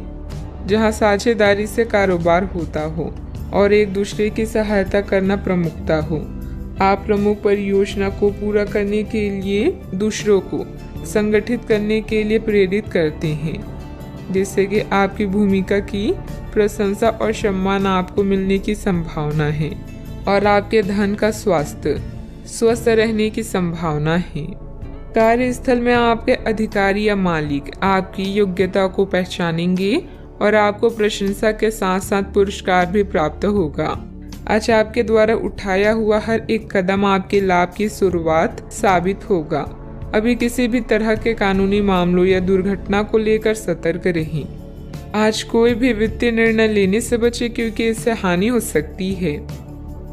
जहां साझेदारी से कारोबार होता हो और एक दूसरे की सहायता करना प्रमुखता हो। आप प्रमुख परियोजना को पूरा करने के लिए दूसरों को संगठित करने के लिए प्रेरित करते हैं, जिससे कि आपकी भूमिका की प्रशंसा और सम्मान आपको मिलने की संभावना है और आपके धन का स्वास्थ्य स्वस्थ रहने की संभावना है। कार्यस्थल में आपके अधिकारी या मालिक आपकी योग्यता को पहचानेंगे और आपको प्रशंसा के साथ साथ पुरस्कार भी प्राप्त होगा। आज आपके द्वारा उठाया हुआ हर एक कदम आपके लाभ की शुरुआत साबित होगा। अभी किसी भी तरह के कानूनी मामलों या दुर्घटना को लेकर सतर्क रहें। आज कोई भी वित्तीय निर्णय लेने से बचे, क्योंकि इससे हानि हो सकती है।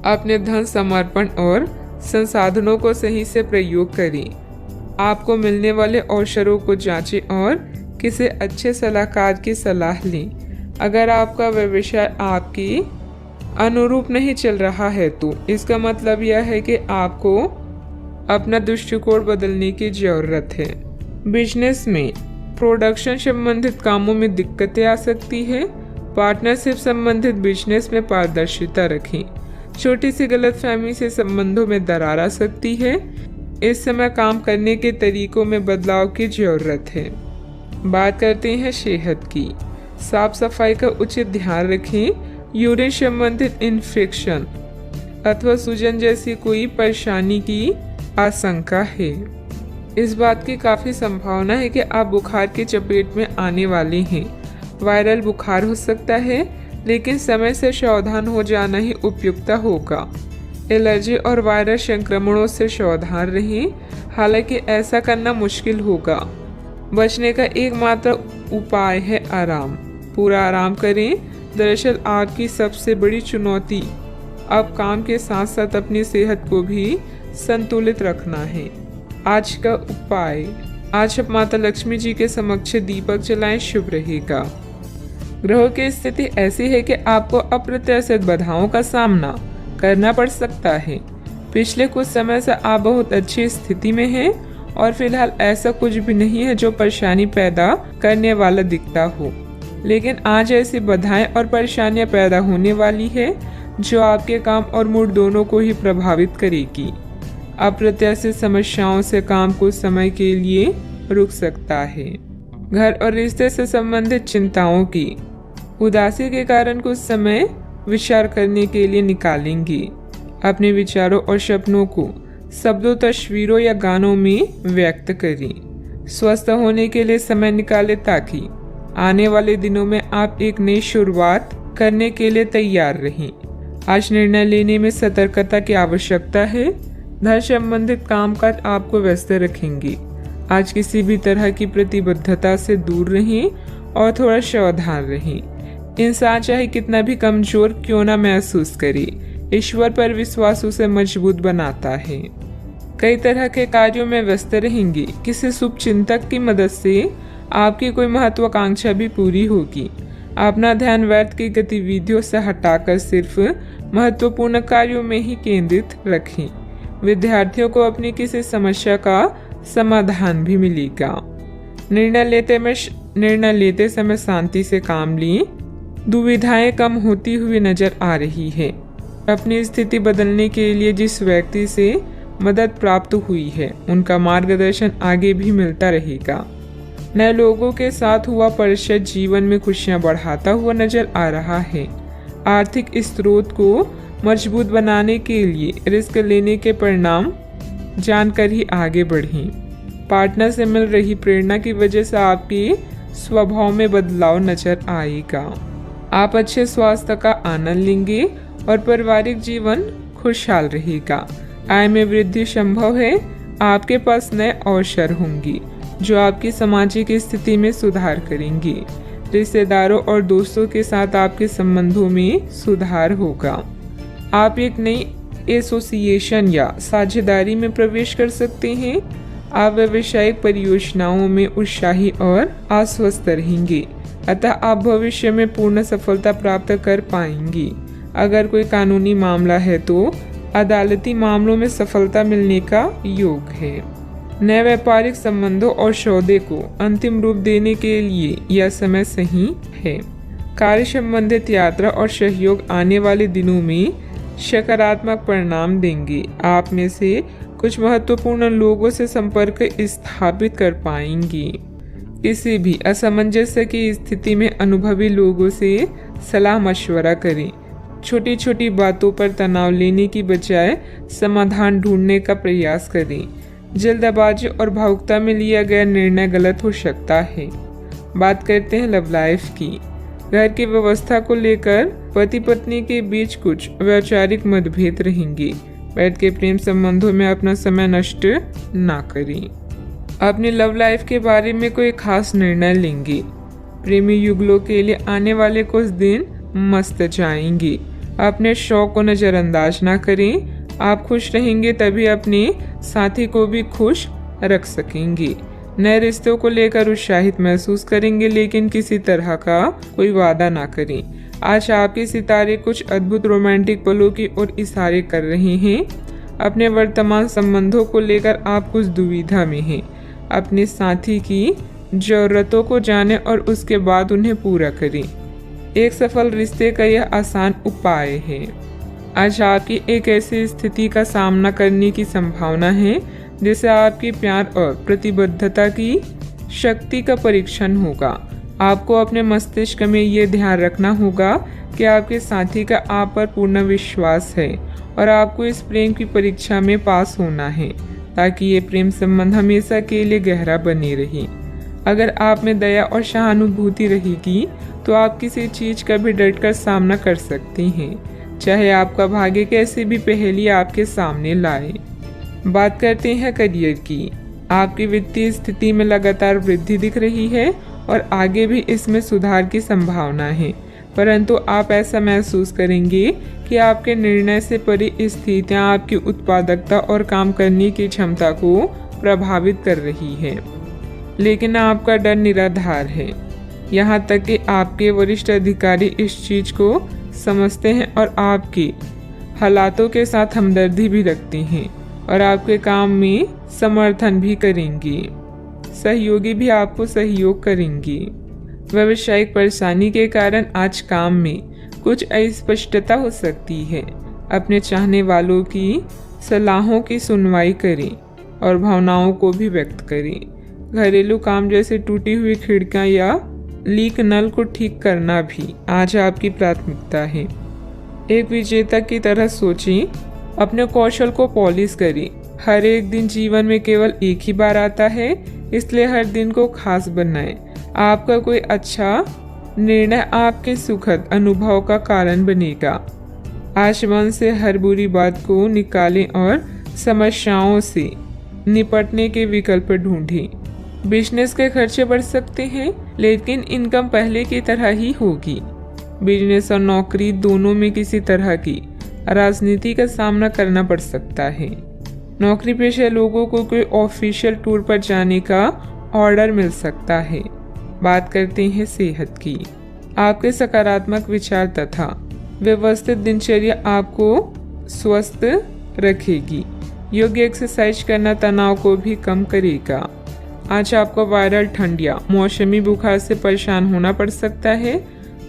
अपने धन समर्पण और संसाधनों को सही से प्रयोग करें। आपको मिलने वाले अवसरों को जांचें और किसी अच्छे सलाहकार की सलाह लें। अगर आपका व्यवसाय आपके अनुरूप नहीं चल रहा है तो इसका मतलब यह है कि आपको अपना दृष्टिकोण बदलने की जरूरत है। बिजनेस में प्रोडक्शन संबंधित कामों में दिक्कतें आ सकती है। पार्टनरशिप संबंधित बिजनेस में पारदर्शिता रखें। छोटी सी गलतफहमी से संबंधों में दरार आ सकती है। इस समय काम करने के तरीकों में बदलाव की जरूरत है। बात करते हैं सेहत की। साफ सफाई का उचित ध्यान रखें। यूरिन संबंधित इन्फेक्शन अथवा सूजन जैसी कोई परेशानी की आशंका है। इस बात की काफी संभावना है कि आप बुखार की चपेट में आने वाले हैं। वायरल बुखार हो सकता है, लेकिन समय से सावधान हो जाना ही उपयुक्त होगा। एलर्जी और वायरस संक्रमणों से सावधान रहें, हालांकि ऐसा करना मुश्किल होगा। बचने का एकमात्र उपाय है आराम। पूरा आराम करें। दरअसल आपकी सबसे बड़ी चुनौती अब काम के साथ साथ अपनी सेहत को भी संतुलित रखना है। आज का उपाय, आज आप माता लक्ष्मी जी के समक्ष दीपक जलाएं, शुभ रहेगा। ग्रहों की स्थिति ऐसी है कि आपको अप्रत्याशित बाधाओं का सामना करना पड़ सकता है। पिछले कुछ समय से आप बहुत अच्छी स्थिति में हैं और फिलहाल ऐसा कुछ भी नहीं है जो परेशानी पैदा करने वाला दिखता हो, लेकिन आज ऐसी बाधाएं और परेशानियां पैदा होने वाली है जो आपके काम और मूड दोनों को ही प्रभावित करेगी। अप्रत्याशित समस्याओं से काम कुछ समय के लिए रुक सकता है। घर और रिश्ते से संबंधित चिंताओं की उदासी के कारण कुछ समय विचार करने के लिए निकालेंगे। अपने विचारों और सपनों को शब्दों, तस्वीरों या गानों में व्यक्त करें। स्वस्थ होने के लिए समय निकालें ताकि आने वाले दिनों में आप एक नई शुरुआत करने के लिए तैयार रहें। आज निर्णय लेने में सतर्कता की आवश्यकता है। धन संबंधित कामकाज आपको व्यस्त रखेंगे। आज किसी भी तरह की प्रतिबद्धता से दूर रहें और थोड़ा सावधान रहें। इंसान चाहे कितना भी कमजोर क्यों ना महसूस करे, ईश्वर पर विश्वास उसे मजबूत बनाता है। कई तरह के कार्यों में व्यस्त रहेंगे। किसी शुभ चिंतक की मदद से आपकी कोई महत्वाकांक्षा भी पूरी होगी। अपना ध्यान व्यर्थ की गतिविधियों से हटाकर सिर्फ महत्वपूर्ण कार्यों में ही केंद्रित रखें। विद्यार्थियों को अपनी किसी समस्या का समाधान भी मिलेगा। निर्णय लेते समय शांति से काम लें। दुविधाएं कम होती हुई नजर आ रही है। अपनी स्थिति बदलने के लिए जिस व्यक्ति से मदद प्राप्त हुई है उनका मार्गदर्शन आगे भी मिलता रहेगा। नए लोगों के साथ हुआ परिचय जीवन में खुशियां बढ़ाता हुआ नजर आ रहा है। आर्थिक स्रोत को मजबूत बनाने के लिए रिस्क लेने के परिणाम जानकर ही आगे बढ़ें। पार्टनर से मिल रही प्रेरणा की वजह से आपके स्वभाव में बदलाव नजर आएगा। आप अच्छे स्वास्थ्य का आनंद लेंगे और पारिवारिक जीवन खुशहाल रहेगा। आय में वृद्धि संभव है। आपके पास नए अवसर होंगे जो आपकी सामाजिक स्थिति में सुधार करेंगे। रिश्तेदारों और दोस्तों के साथ आपके संबंधों में सुधार होगा। आप एक नई एसोसिएशन या साझेदारी में प्रवेश कर सकते हैं। आप व्यावसायिक परियोजनाओं में उत्साही और आश्वस्त रहेंगे, अतः आप भविष्य में पूर्ण सफलता प्राप्त कर पाएंगे। अगर कोई कानूनी मामला है तो अदालती मामलों में सफलता मिलने का योग है। नए व्यापारिक संबंधों और सौदे को अंतिम रूप देने के लिए यह समय सही है। कार्य संबंधित यात्रा और सहयोग आने वाले दिनों में सकारात्मक परिणाम देंगे। आप में से कुछ महत्वपूर्ण लोगों से संपर्क स्थापित कर पाएंगे। किसी भी असमंजस्य की स्थिति में अनुभवी लोगों से सलाह मशवरा करें। छोटी छोटी बातों पर तनाव लेने की बजाय समाधान ढूंढने का प्रयास करें। जल्दबाजी और भावुकता में लिया गया निर्णय गलत हो सकता है। बात करते हैं लव लाइफ की। घर की व्यवस्था को लेकर पति पत्नी के बीच कुछ वैचारिक मतभेद रहेंगे। वैध के प्रेम संबंधों में अपना समय नष्ट ना करें। अपनी लव लाइफ के बारे में कोई खास निर्णय लेंगे। प्रेमी युगलों के लिए आने वाले कुछ दिन मस्त जाएंगे। अपने शौक को नजरअंदाज ना करें। आप खुश रहेंगे तभी अपने साथी को भी खुश रख सकेंगे। नए रिश्तों को लेकर उत्साहित महसूस करेंगे, लेकिन किसी तरह का कोई वादा ना करें। आज आपके सितारे कुछ अद्भुत रोमांटिक पलों की ओर इशारे कर रहे हैं। अपने वर्तमान संबंधों को लेकर आप कुछ दुविधा में हैं। अपने साथी की जरूरतों को जानें और उसके बाद उन्हें पूरा करें। एक सफल रिश्ते का यह आसान उपाय है। आज आपकी एक ऐसी स्थिति का सामना करने की संभावना है जिससे आपकी प्यार और प्रतिबद्धता की शक्ति का परीक्षण होगा। आपको अपने मस्तिष्क में ये ध्यान रखना होगा कि आपके साथी का आप पर पूर्ण विश्वास है और आपको इस प्रेम की परीक्षा में पास होना है ताकि ये प्रेम संबंध हमेशा के लिए गहरा बने रहे। अगर आप में दया और सहानुभूति रहेगी तो आप किसी चीज का भी डटकर सामना कर सकते हैं, चाहे आपका भाग्य कैसे भी पहेली आपके सामने लाए। बात करते हैं करियर की। आपकी वित्तीय स्थिति में लगातार वृद्धि दिख रही है और आगे भी इसमें सुधार की संभावना है, परंतु आप ऐसा महसूस करेंगे कि आपके निर्णय से परी स्थितियां आपकी उत्पादकता और काम करने की क्षमता को प्रभावित कर रही है। लेकिन आपका डर निराधार है। यहाँ तक कि आपके वरिष्ठ अधिकारी इस चीज को समझते हैं और आपकी हालातों के साथ हमदर्दी भी रखते हैं और आपके काम में समर्थन भी करेंगे। सहयोगी भी आपको सहयोग करेंगे। व्यावसायिक परेशानी के कारण आज काम में कुछ अस्पष्टता हो सकती है। अपने चाहने वालों की सलाहों की सुनवाई करें और भावनाओं को भी व्यक्त करें। घरेलू काम जैसे टूटी हुई खिड़कियां या लीक नल को ठीक करना भी आज आपकी प्राथमिकता है। एक विजेता की तरह सोचें, अपने कौशल को पॉलिश करें। हर एक दिन जीवन में केवल एक ही बार आता है, इसलिए हर दिन को खास बनाएं। आपका कोई अच्छा निर्णय आपके सुखद अनुभव का कारण बनेगा। आज मन से हर बुरी बात को निकालें और समस्याओं से निपटने के विकल्प ढूंढें। बिजनेस के खर्चे बढ़ सकते हैं, लेकिन इनकम पहले की तरह ही होगी। बिजनेस और नौकरी दोनों में किसी तरह की राजनीति का सामना करना पड़ सकता है। नौकरी पेशा लोगों को कोई ऑफिशियल टूर पर जाने का ऑर्डर मिल सकता है। बात करते हैं सेहत की। आपके सकारात्मक विचार तथा व्यवस्थित दिनचर्या आपको स्वस्थ रखेगी। योग्य एक्सरसाइज करना तनाव को भी कम करेगा। आज आपको वायरल ठंड या मौसमी बुखार से परेशान होना पड़ सकता है।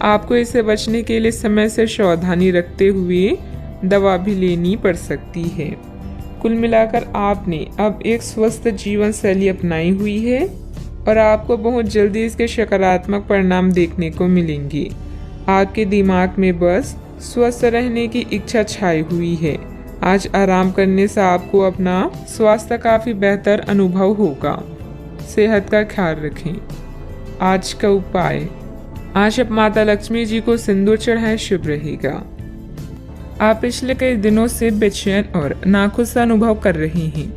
आपको इससे बचने के लिए समय से सावधानी रखते हुए दवा भी लेनी पड़ सकती है। कुल मिलाकर आपने अब एक स्वस्थ जीवन शैली अपनाई हुई है और आपको बहुत जल्दी इसके सकारात्मक परिणाम देखने को मिलेंगे। आपके दिमाग में बस स्वस्थ रहने की इच्छा छाई हुई है। आज आराम करने से आपको अपना स्वास्थ्य काफी बेहतर अनुभव होगा। सेहत का ख्याल रखें। आज का उपाय, आज आप माता लक्ष्मी जी को सिंदूर चढ़ाएं, शुभ रहेगा। आप पिछले कई दिनों से बेचैन और नाखुश सा अनुभव कर रहे हैं,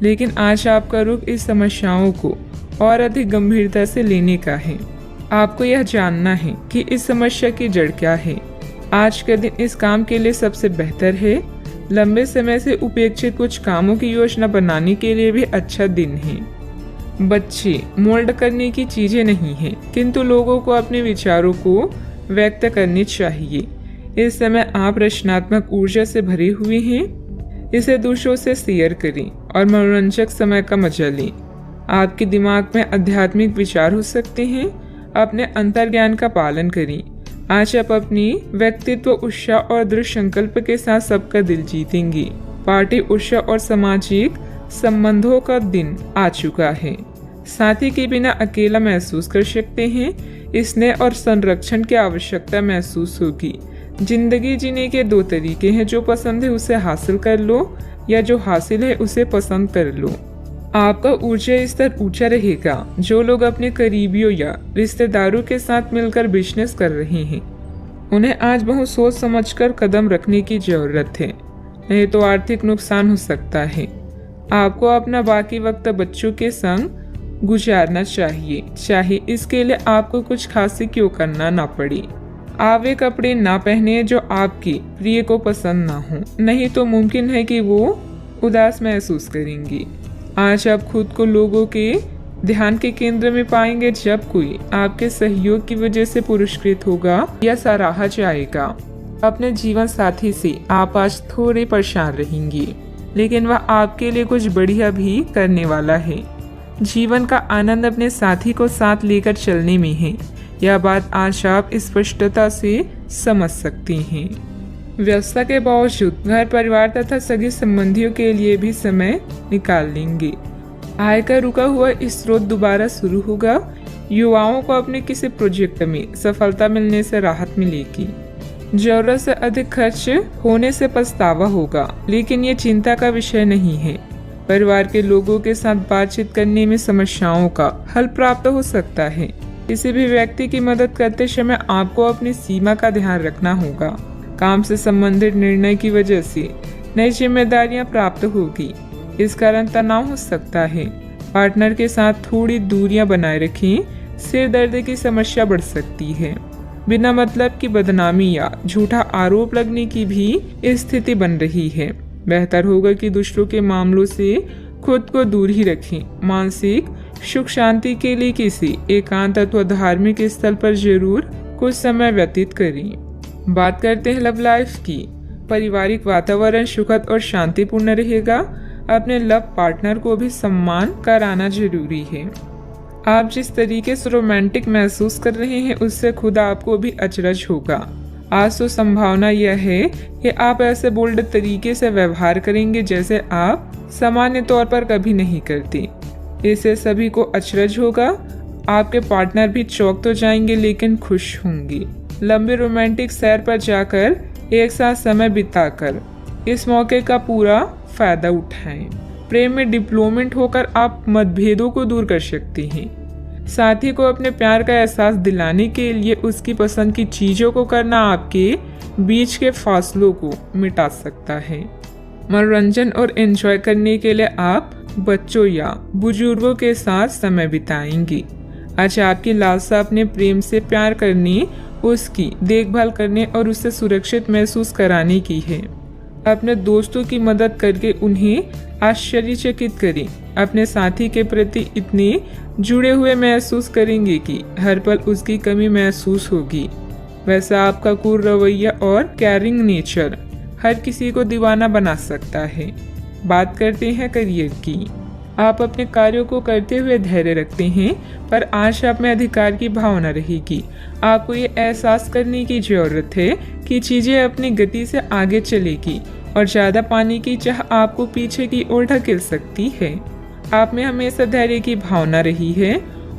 लेकिन आज आपका रुख इस समस्याओं को और अधिक गंभीरता से लेने का है। आपको यह जानना है कि इस समस्या की जड़ क्या है। आज का दिन इस काम के लिए सबसे बेहतर है। लंबे समय से उपेक्षित कुछ कामों की योजना बनाने के लिए भी अच्छा दिन है। बच्चे मोल्ड करने की चीजें नहीं हैं, किंतु लोगों को अपने विचारों को व्यक्त करने चाहिए। इस समय आप रचनात्मक ऊर्जा से भरे हुए हैं। इसे दूसरों से शेयर करें और मनोरंजक समय का मजा लें। आपके दिमाग में आध्यात्मिक विचार हो सकते हैं। अपने अंतर्ज्ञान का पालन करें। आज आप अपनी व्यक्तित्व उत्साह और दृढ़ संकल्प के साथ सबका दिल जीतेंगे। पार्टी उत्साह और सामाजिक संबंधों का दिन आ चुका है। साथी के बिना अकेला महसूस कर सकते हैं। स्नेह और संरक्षण की आवश्यकता महसूस होगी। जिंदगी जीने के दो तरीके हैं, जो पसंद है उसे हासिल कर लो या जो हासिल है उसे पसंद कर लो। आपका ऊर्जा स्तर ऊंचा रहेगा। जो लोग अपने करीबियों या रिश्तेदारों के साथ मिलकर बिजनेस कर रहे हैं, उन्हें आज बहुत सोच समझकर कदम रखने की जरूरत है, नहीं तो आर्थिक नुकसान हो सकता है। आपको अपना बाकी वक्त बच्चों के संग गुजारना चाहिए, चाहे इसके लिए आपको कुछ खासी क्यों करना ना पड़े। आप वे कपड़े ना पहने जो आपके प्रिय को पसंद ना हो, नहीं तो मुमकिन है कि वो उदास महसूस करेंगे। आज आप खुद को लोगों के ध्यान के केंद्र में पाएंगे। जब कोई आपके सहयोग की वजह से पुरस्कृत होगा या सराहा जाएगा। अपने जीवन साथी से आप आज थोड़े परेशान रहेंगे, लेकिन वह आपके लिए कुछ बढ़िया भी करने वाला है। जीवन का आनंद अपने साथी को साथ लेकर चलने में है। यह बात आज आप स्पष्टता से समझ सकते हैं। व्यस्तता के बावजूद घर परिवार तथा सगे संबंधियों के लिए भी समय निकाल लेंगे। आय का रुका हुआ स्रोत दोबारा शुरू होगा। युवाओं को अपने किसी प्रोजेक्ट में सफलता मिलने से राहत मिलेगी। जरूरत से अधिक खर्च होने से पछतावा होगा, लेकिन ये चिंता का विषय नहीं है। परिवार के लोगों के साथ बातचीत करने में समस्याओं का हल प्राप्त हो सकता है। किसी भी व्यक्ति की मदद करते समय आपको अपनी सीमा का ध्यान रखना होगा। काम से संबंधित निर्णय की वजह से नई जिम्मेदारियां प्राप्त होगी, इस कारण तनाव हो सकता है। पार्टनर के साथ थोड़ी दूरियां बनाए रखें, सिर दर्द की समस्या बढ़ सकती है। बिना मतलब की बदनामी या झूठा आरोप लगने की भी स्थिति बन रही है। बेहतर होगा कि दूसरों के मामलों से खुद को दूर ही रखें। मानसिक सुख शांति के लिए किसी एकांत अथवा धार्मिक स्थल पर जरूर कुछ समय व्यतीत करें। बात करते हैं लव लाइफ की। पारिवारिक वातावरण सुखद और शांतिपूर्ण रहेगा। अपने लव पार्टनर को भी सम्मान कराना जरूरी है। आप जिस तरीके से रोमांटिक महसूस कर रहे हैं उससे खुद आपको भी अचरज होगा। आज तो संभावना यह है कि आप ऐसे बोल्ड तरीके से व्यवहार करेंगे जैसे आप सामान्य तौर पर कभी नहीं करते। इससे सभी को अचरज होगा। आपके पार्टनर भी चौंक तो जाएंगे लेकिन खुश होंगे। लंबे रोमांटिक सैर पर जाकर एक साथ समय बिताकर इस मौके का पूरा फायदा उठाएं। प्रेम में डिप्लोमेट होकर आप मतभेदों को दूर कर सकते हैं। साथी को अपने प्यार का एहसास दिलाने के लिए उसकी पसंद की चीजों को करना आपके बीच के फासलों को मिटा सकता है। मनोरंजन और एंजॉय करने के लिए आप बच्चों या बुजुर्गों के साथ समय बिताएंगे। आज आपकी लालसा अपने प्रेम से प्यार करने, उसकी देखभाल करने और उसे सुरक्षित महसूस कराने की है। अपने दोस्तों की मदद करके उन्हें आश्चर्यचकित करें। अपने साथी के प्रति इतने जुड़े हुए महसूस करेंगे कि हर पल उसकी कमी महसूस होगी। वैसा आपका कूल रवैया और केयरिंग नेचर हर किसी को दीवाना बना सकता है। बात करते हैं करियर की। आप अपने कार्यों को करते हुए धैर्य रखते हैं, पर आज आप में अधिकार की भावना रहेगी। आपको ये एहसास करने की जरूरत है कि चीजें अपनी गति से आगे चलेगी और ज्यादा पाने की चाह आपको पीछे की ओर ढकेल सकती है। आप में हमेशा धैर्य की भावना रही है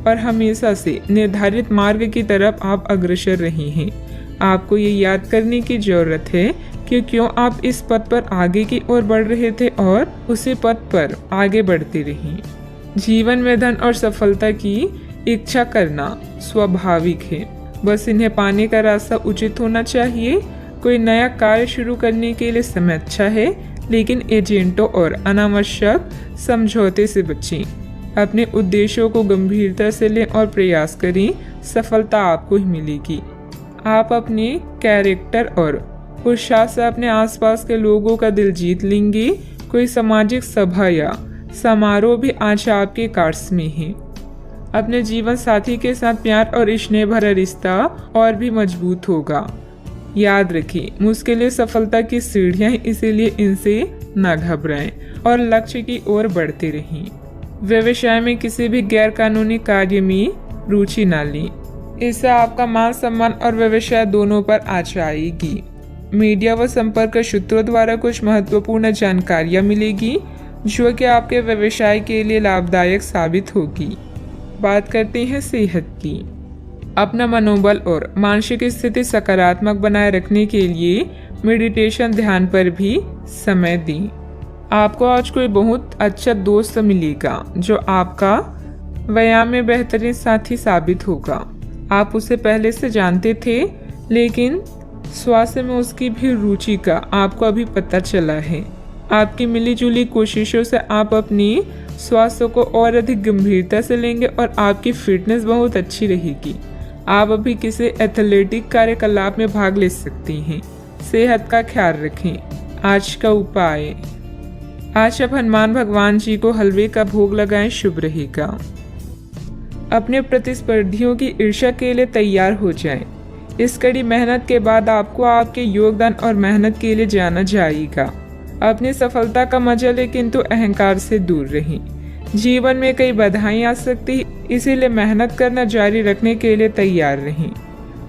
और हमेशा से निर्धारित मार्ग की तरफ आप अग्रसर रहे हैं। आपको ये याद करने की जरूरत है कि क्यों आप इस पथ पर आगे की ओर बढ़ रहे थे और उसी पथ पर आगे बढ़ते रहें। जीवन में धन और सफलता की इच्छा करना स्वाभाविक है, बस इन्हें पाने का रास्ता उचित होना चाहिए। कोई नया कार्य शुरू करने के लिए समय अच्छा है, लेकिन एजेंटों और अनावश्यक समझौते से बचें। अपने उद्देश्यों को गंभीरता से लें और प्रयास करें, सफलता आपको ही मिलेगी। आप अपने कैरेक्टर और उत्साह से अपने आसपास के लोगों का दिल जीत लेंगे। कोई सामाजिक सभा या समारोह भी आज आपके कार्ड्स में है। अपने जीवन साथी के साथ प्यार और स्नेह भरा रिश्ता और भी मजबूत होगा। याद रखें, मुश्किलें सफलता की सीढ़ियां हैं, इसीलिए इनसे न घबराएं और लक्ष्य की ओर बढ़ते रहें। व्यवसाय में किसी भी गैर कानूनी कार्य में रुचि न लें, इससे आपका मान सम्मान और व्यवसाय दोनों पर आँच आएगी। मीडिया व संपर्क सूत्रों द्वारा कुछ महत्वपूर्ण जानकारियां मिलेगी जो कि आपके व्यवसाय के लिए लाभदायक साबित होगी। बात करते हैं सेहत की। अपना मनोबल और मानसिक स्थिति सकारात्मक बनाए रखने के लिए मेडिटेशन, ध्यान पर भी समय दें। आपको आज कोई बहुत अच्छा दोस्त मिलेगा जो आपका व्यायाम में बेहतरीन साथी साबित होगा। आप उसे पहले से जानते थे, लेकिन स्वास्थ्य में उसकी भी रुचि का आपको अभी पता चला है। आपकी मिलीजुली कोशिशों से आप अपनी स्वास्थ्य को और अधिक गंभीरता से लेंगे और आपकी फिटनेस बहुत अच्छी रहेगी। आप अभी किसी एथलेटिक कार्यकलाप में भाग ले सकती हैं। सेहत का ख्याल रखें। आज का उपाय, आज आप हनुमान भगवान जी को हलवे का भोग लगाएं, शुभ रहेगा। अपने प्रतिस्पर्धियों की ईर्ष्या के लिए तैयार हो जाएं। इस कड़ी मेहनत के बाद आपको आपके योगदान और मेहनत के लिए जाना जाएगा। अपनी सफलता का मजा लें, किंतु अहंकार से दूर रहें। जीवन में कई बाधाएं आ सकती है, इसीलिए मेहनत करना जारी रखने के लिए तैयार रहें।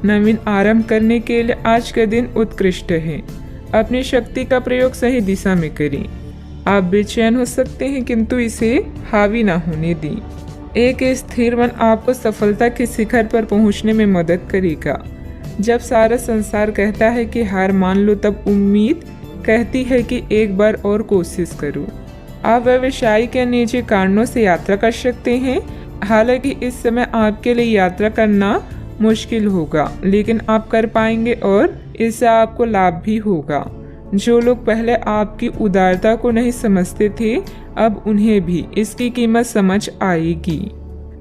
नवीन आरंभ करने के लिए आज का दिन उत्कृष्ट है। अपनी शक्ति का प्रयोग सही दिशा में करें। आप बेचैन हो सकते हैं, किंतु इसे हावी ना होने दें। एक स्थिर मन आपको सफलता के शिखर पर पहुंचने में मदद करेगा। जब सारा संसार कहता है कि हार मान लो, तब उम्मीद कहती है कि एक बार और कोशिश करो। आप व्यवसाय के निजी कारणों से यात्रा कर सकते हैं। हालांकि इस समय आपके लिए यात्रा करना मुश्किल होगा, लेकिन आप कर पाएंगे और इससे आपको लाभ भी होगा। जो लोग पहले आपकी उदारता को नहीं समझते थे, अब उन्हें भी इसकी कीमत समझ आएगी।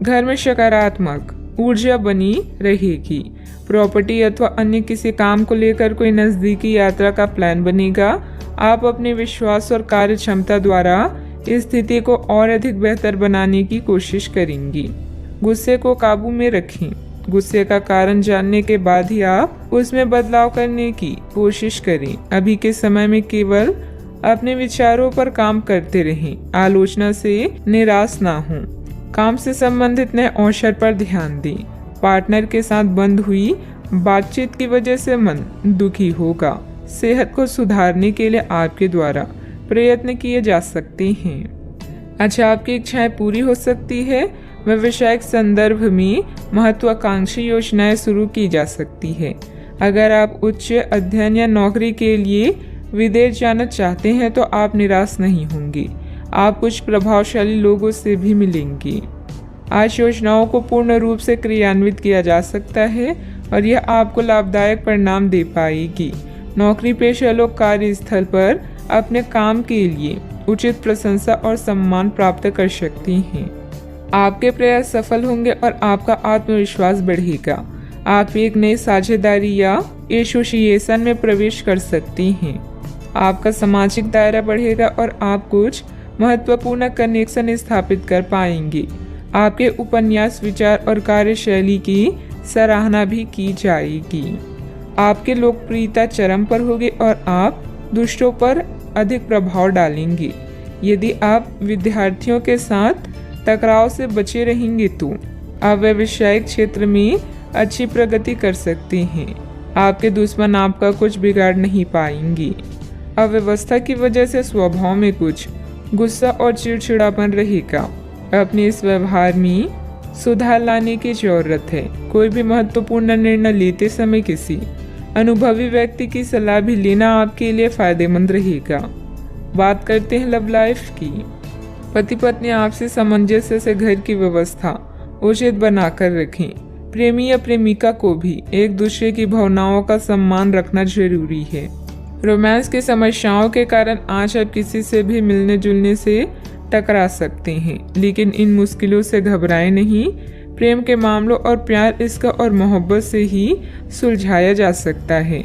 घर में सकारात्मक ऊर्जा बनी रहेगी। प्रॉपर्टी अथवा अन्य किसी काम को लेकर कोई नजदीकी यात्रा का प्लान बनेगा। आप अपने विश्वास और कार्य क्षमता द्वारा इस स्थिति को और अधिक बेहतर बनाने की कोशिश करेंगी। गुस्से को काबू में रखें। गुस्से का कारण जानने के बाद ही आप उसमें बदलाव करने की कोशिश करें। अभी के समय में केवल अपने विचारों पर काम करते रहें, आलोचना से निराश ना हों। काम से संबंधित नए अवसर पर ध्यान दें। पार्टनर के साथ बंद हुई बातचीत की वजह से मन दुखी होगा। सेहत को सुधारने के लिए आपके द्वारा प्रयत्न किए जा सकते हैं। अच्छा, आपकी इच्छाएं पूरी हो सकती है। व्यवसायिक संदर्भ में महत्वाकांक्षी योजनाएं शुरू की जा सकती है। अगर आप उच्च अध्ययन या नौकरी के लिए विदेश जाना चाहते हैं तो आप निराश नहीं होंगे। आप कुछ प्रभावशाली लोगों से भी मिलेंगे। आज योजनाओं को पूर्ण रूप से क्रियान्वित किया जा सकता है और यह आपको लाभदायक परिणाम दे पाएगी। नौकरी पेशा लोग कार्यस्थल पर अपने काम के लिए उचित प्रशंसा और सम्मान प्राप्त कर सकते हैं। आपके प्रयास सफल होंगे और आपका आत्मविश्वास बढ़ेगा। आप एक नई साझेदारी या एसोसिएशन में प्रवेश कर सकते हैं। आपका सामाजिक दायरा बढ़ेगा और आप कुछ महत्वपूर्ण कनेक्शन स्थापित कर पाएंगे। आपके उपन्यास, विचार और कार्यशैली की सराहना भी की जाएगी। आपकी लोकप्रियता चरम पर होगी और आप दूसरों पर अधिक प्रभाव डालेंगे। यदि आप विद्यार्थियों के साथ टकराव से बचे रहेंगे तो आप व्यावसायिक क्षेत्र में अच्छी प्रगति कर सकते हैं। आपके दुश्मन आपका कुछ बिगाड़ नहीं पाएंगे। अव्यवस्था की वजह से स्वभाव में कुछ गुस्सा और चिड़चिड़ापन रहेगा। अपने इस व्यवहार में सुधार लाने की जरूरत है। कोई भी महत्वपूर्ण निर्णय लेते समय किसी अनुभवी व्यक्ति की सलाह भी लेना आपके लिए फायदेमंद रहेगा। बात करते हैं लव लाइफ की। पति पत्नी आपसी सामंजस्य से घर की व्यवस्था उचित बनाकर रखें। प्रेमी या प्रेमिका को भी एक दूसरे की भावनाओं का सम्मान रखना जरूरी है। रोमांस की समस्याओं के कारण आज आप किसी से भी मिलने जुलने से टकरा सकते हैं, लेकिन इन मुश्किलों से घबराएं नहीं। प्रेम के मामलों और प्यार, इसका और मोहब्बत से ही सुलझाया जा सकता है।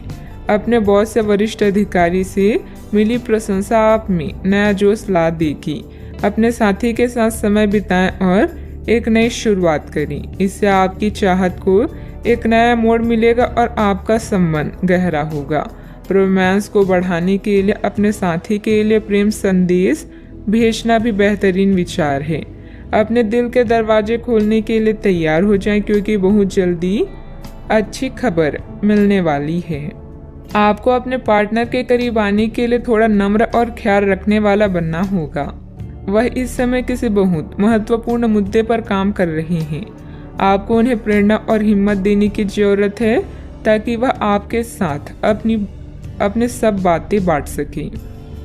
अपने बॉस या वरिष्ठ अधिकारी से मिली प्रशंसा आप में नया जोश ला देगी। अपने साथी के साथ समय बिताएं और एक नई शुरुआत करें। इससे आपकी चाहत को एक नया मोड़ मिलेगा और आपका संबंध गहरा होगा। रोमांस को बढ़ाने के लिए अपने साथी के लिए प्रेम संदेश भेजना भी बेहतरीन विचार है। अपने दिल के दरवाजे खोलने के लिए तैयार हो जाएं, क्योंकि बहुत जल्दी अच्छी खबर मिलने वाली है। आपको अपने पार्टनर के करीब आने के लिए थोड़ा नम्र और ख्याल रखने वाला बनना होगा। वह इस समय किसी बहुत महत्वपूर्ण मुद्दे पर काम कर रहे हैं। आपको उन्हें प्रेरणा और हिम्मत देने की जरूरत है ताकि वह आपके साथ अपने सब बातें बांट सकें।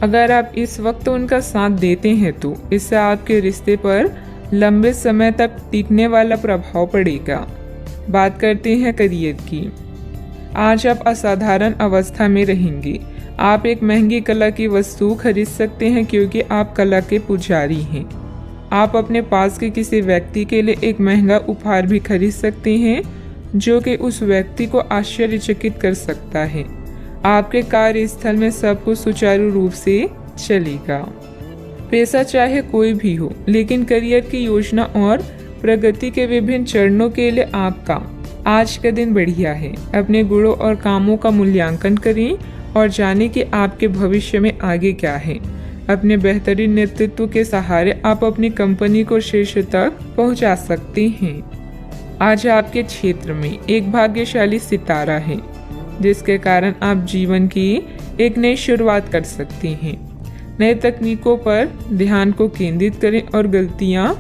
अगर आप इस वक्त उनका साथ देते हैं तो इससे आपके रिश्ते पर लंबे समय तक टिकने वाला प्रभाव पड़ेगा। बात करते हैं करियर की। आज आप असाधारण अवस्था में रहेंगे। आप एक महंगी कला की वस्तु खरीद सकते हैं, क्योंकि आप कला के पुजारी हैं। आप अपने पास के किसी व्यक्ति के लिए एक महंगा उपहार भी खरीद सकते हैं, जो कि उस व्यक्ति को आश्चर्यचकित कर सकता है। आपके कार्यस्थल में सब कुछ सुचारू रूप से चलेगा। पेशा चाहे कोई भी हो, लेकिन करियर की योजना और प्रगति के विभिन्न चरणों के लिए आपका आज का दिन बढ़िया है। अपने गुणों और कामों का मूल्यांकन करें और जानें कि आपके भविष्य में आगे क्या है। अपने बेहतरीन नेतृत्व के सहारे आप अपनी कंपनी को शीर्ष तक पहुंचा सकते हैं। आज आपके क्षेत्र में एक भाग्यशाली सितारा है, जिसके कारण आप जीवन की एक नई शुरुआत कर सकते हैं। नए तकनीकों पर ध्यान को केंद्रित करें और गलतियां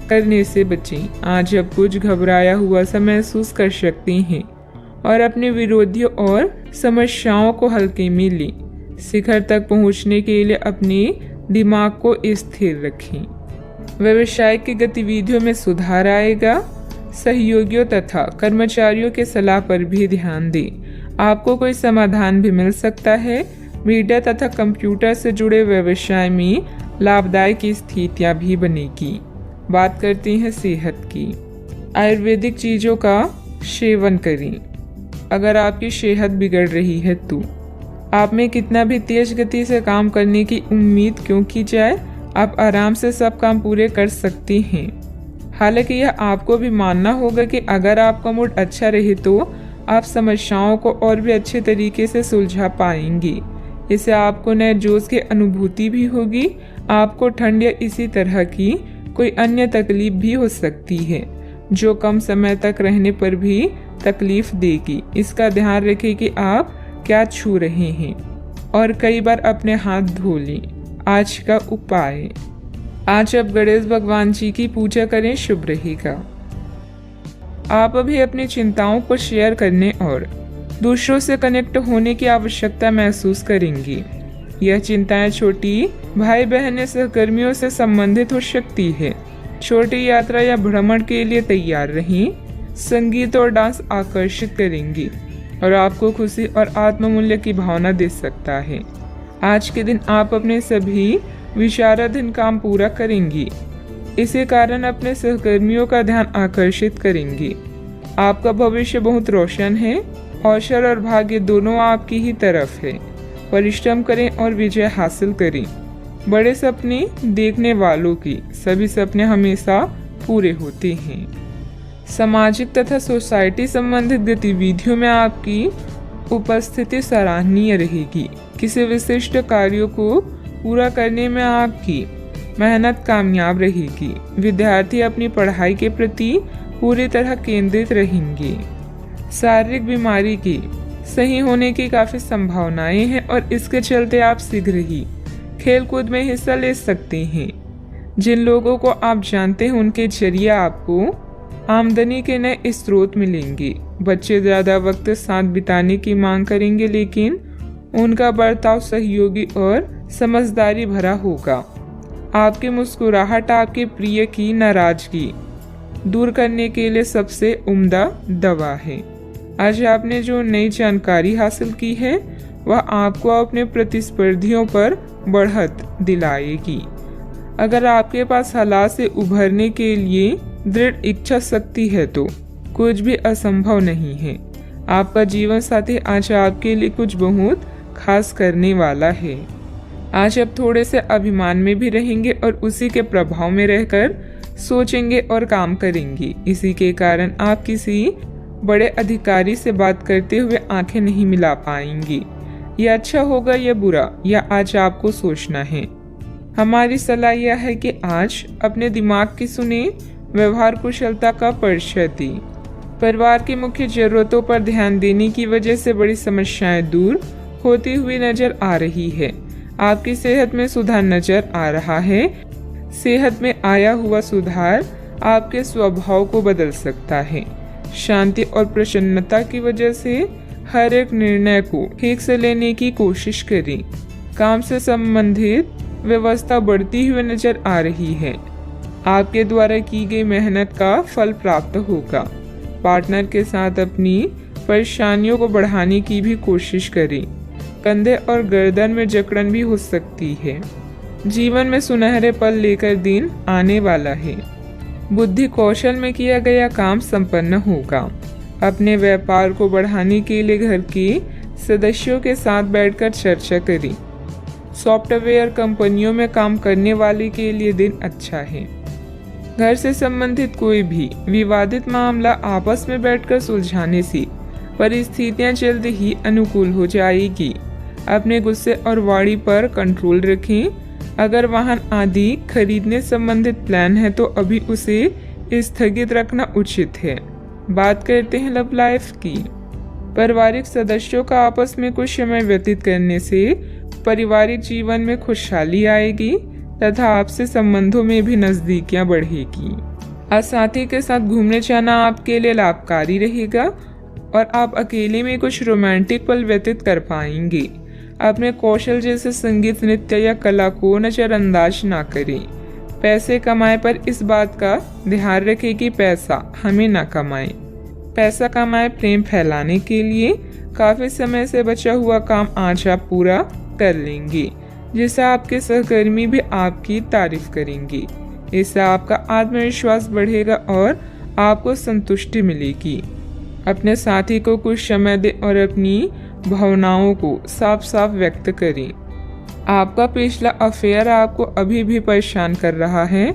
करने से बचें। आज आप कुछ घबराया हुआ सा महसूस कर सकते हैं और अपने विरोधियों और समस्याओं को हल्के में लें। शिखर तक पहुंचने के लिए अपने दिमाग को स्थिर रखें। व्यवसाय की गतिविधियों में सुधार आएगा। सहयोगियों तथा कर्मचारियों के सलाह पर भी ध्यान दें। आपको कोई समाधान भी मिल सकता है। मीडिया तथा कंप्यूटर से जुड़े व्यवसाय में लाभदायक स्थितियां भी बनेगी। बात करते हैं सेहत की। आयुर्वेदिक चीज़ों का सेवन करें। अगर आपकी सेहत बिगड़ रही है तो आप में कितना भी तेज गति से काम करने की उम्मीद क्यों की जाए, आप आराम से सब काम पूरे कर सकते हैं। हालांकि यह आपको भी मानना होगा कि अगर आपका मूड अच्छा रहे तो आप समस्याओं को और भी अच्छे तरीके से सुलझा पाएंगी। इससे आपको नए जोश की अनुभूति भी होगी। आपको ठंड या इसी तरह की कोई अन्य तकलीफ भी हो सकती है जो कम समय तक रहने पर भी तकलीफ देगी। इसका ध्यान रखें कि आप क्या छू रहे हैं और कई बार अपने हाथ धो लें। आज का उपाय, आज आप गणेश भगवान जी की पूजा करें, शुभ रहेगा। आप अभी अपनी चिंताओं को शेयर करने और दूसरों से कनेक्ट होने की आवश्यकता महसूस करेंगी। यह चिंताएं छोटी भाई बहन या सहकर्मियों से संबंधित हो सकती है। छोटी यात्रा या भ्रमण के लिए तैयार रहें। संगीत और डांस आकर्षित करेंगी और आपको खुशी और आत्ममूल्य की भावना दे सकता है। आज के दिन आप अपने सभी विचाराधीन काम पूरा करेंगी। इसी कारण अपने सहकर्मियों का ध्यान आकर्षित करेंगी। आपका भविष्य बहुत रोशन है। अवसर और भाग्य दोनों आपकी ही तरफ है। परिश्रम करें और विजय हासिल करें। बड़े सपने देखने वालों की सभी सपने हमेशा पूरे होते हैं। सामाजिक तथा सोसाइटी संबंधित गतिविधियों में आपकी उपस्थिति सराहनीय रहेगी। किसी विशिष्ट कार्यों को पूरा करने में आपकी मेहनत कामयाब रहेगी। विद्यार्थी अपनी पढ़ाई के प्रति पूरी तरह केंद्रित रहेंगे। शारीरिक बीमारी की सही होने की काफी संभावनाएं हैं और इसके चलते आप शीघ्र ही खेल कूद में हिस्सा ले सकते हैं। जिन लोगों को आप जानते हैं उनके जरिए आपको आमदनी के नए स्रोत मिलेंगे। बच्चे ज्यादा वक्त साथ बिताने की मांग करेंगे, लेकिन उनका बर्ताव सहयोगी और समझदारी भरा होगा। आपकी मुस्कुराहट आपके प्रिय की नाराजगी दूर करने के लिए सबसे उम्दा दवा है। आज आपने जो नई जानकारी हासिल की है वह आपको अपने प्रतिस्पर्धियों पर बढ़त दिलाएगी। अगर आपके पास हालात से उभरने के लिए दृढ़ इच्छा शक्ति है तो कुछ भी असंभव नहीं है। आपका जीवन साथी आज आपके लिए कुछ बहुत खास करने वाला है। आज आप थोड़े से अभिमान में भी रहेंगे और उसी के प्रभाव में रहकर सोचेंगे और काम करेंगे। इसी के कारण आप किसी बड़े अधिकारी से बात करते हुए आंखें नहीं मिला पाएंगी। यह अच्छा होगा या बुरा, यह आज आपको सोचना है। हमारी सलाह यह है कि आज अपने दिमाग की सुने, व्यवहार कुशलता का परिचय दें। परिवार की मुख्य जरूरतों पर ध्यान देने की वजह से बड़ी समस्याएं दूर होती हुई नजर आ रही है। आपकी सेहत में सुधार नजर आ रहा है। सेहत में आया हुआ सुधार आपके स्वभाव को बदल सकता है। शांति और प्रसन्नता की वजह से हर एक निर्णय को ठीक से लेने की कोशिश करें। काम से संबंधित व्यवस्था बढ़ती हुई नजर आ रही है। आपके द्वारा की गई मेहनत का फल प्राप्त होगा। पार्टनर के साथ अपनी परेशानियों को बढ़ाने की भी कोशिश करें। कंधे और गर्दन में जकड़न भी हो सकती है। जीवन में सुनहरे पल लेकर दिन आने वाला है। बुद्धि कौशल में किया गया काम संपन्न होगा। अपने व्यापार को बढ़ाने के लिए घर के सदस्यों के साथ बैठकर चर्चा करें। सॉफ्टवेयर कंपनियों में काम करने वाले के लिए दिन अच्छा है। घर से संबंधित कोई भी विवादित मामला आपस में बैठकर सुलझाने से परिस्थितियां जल्द ही अनुकूल हो जाएगी। अपने गुस्से और वाणी पर कंट्रोल रखें। अगर वाहन आदि खरीदने संबंधित प्लान है तो अभी उसे स्थगित रखना उचित है। बात करते हैं लव लाइफ की। पारिवारिक सदस्यों का आपस में कुछ समय व्यतीत करने से पारिवारिक जीवन में खुशहाली आएगी तथा आपसे संबंधों में भी नजदीकियां बढ़ेगी। आज साथी के साथ घूमने जाना आपके लिए लाभकारी रहेगा और आप अकेले में कुछ रोमांटिक पल व्यतीत कर पाएंगे। अपने कौशल जैसे संगीत, नृत्य या कला को नजरअंदाज ना करें। पैसे कमाए पर इस बात का ध्यान रखें कि पैसा हमें ना कमाए। पैसा कमाए प्रेम फैलाने के लिए काफी समय से बचा हुआ काम आज आप पूरा कर लेंगे, जिससे आपके सहकर्मी भी आपकी तारीफ करेंगे। इससे आपका आत्मविश्वास बढ़ेगा और आपको संतुष्टि मिलेगी। अपने साथी को कुछ समय दें और अपनी भावनाओं को साफ साफ व्यक्त करें। आपका पिछला अफेयर आपको अभी भी परेशान कर रहा है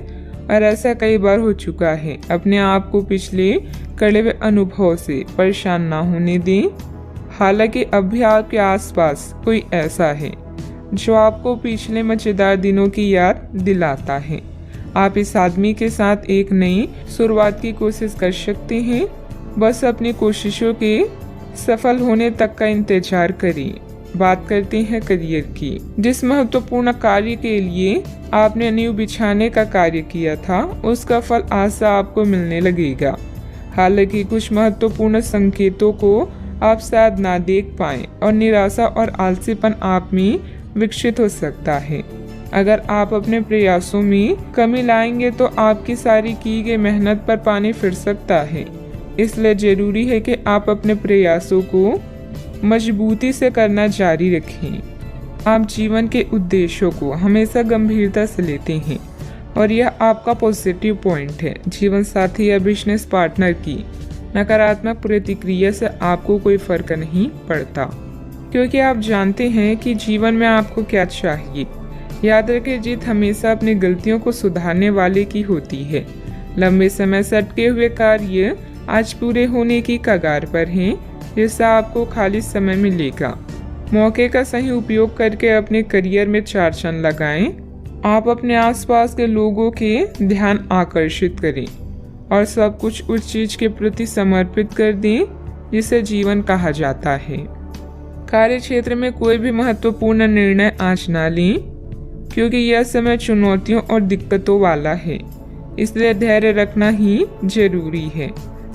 और ऐसा कई बार हो चुका है। अपने आप को पिछले कड़वे अनुभव से परेशान ना होने दें। हालांकि अब भी आपके आसपास कोई ऐसा है जो आपको पिछले मजेदार दिनों की याद दिलाता है। आप इस आदमी के साथ एक नई शुरुआत की कोशिश कर सकते हैं। बस अपनी कोशिशों के सफल होने तक का इंतजार करिए। बात करते हैं करियर की। जिस महत्वपूर्ण कार्य के लिए आपने नींव बिछाने का कार्य किया था, उसका फल आशा आपको मिलने लगेगा। हालांकि कुछ महत्वपूर्ण संकेतों को आप शायद ना देख पाएं और निराशा और आलसीपन आप में विकसित हो सकता है। अगर आप अपने प्रयासों में कमी लाएंगे तो आपकी सारी की गई मेहनत पर पानी फिर सकता है। इसलिए जरूरी है कि आप अपने प्रयासों को मजबूती से करना जारी रखें। आप जीवन के उद्देश्यों को हमेशा गंभीरता से लेते हैं और यह आपका पॉजिटिव पॉइंट है। जीवन साथी या बिजनेस पार्टनर की नकारात्मक प्रतिक्रिया से आपको कोई फर्क नहीं पड़ता, क्योंकि आप जानते हैं कि जीवन में आपको क्या चाहिए। याद रखें, जीत हमेशा अपनी गलतियों को सुधारने वाले की होती है। लंबे समय से अटके हुए कार्य आज पूरे होने की कगार पर हैं, जिससे आपको खाली समय मिलेगा। मौके का सही उपयोग करके अपने करियर में 4 चांद लगाएं। आप अपने आसपास के लोगों के ध्यान आकर्षित करें और सब कुछ उस चीज के प्रति समर्पित कर दें जिसे जीवन कहा जाता है। कार्य क्षेत्र में कोई भी महत्वपूर्ण निर्णय आज ना लें, क्योंकि यह समय चुनौतियों और दिक्कतों वाला है। इसलिए धैर्य रखना ही जरूरी है।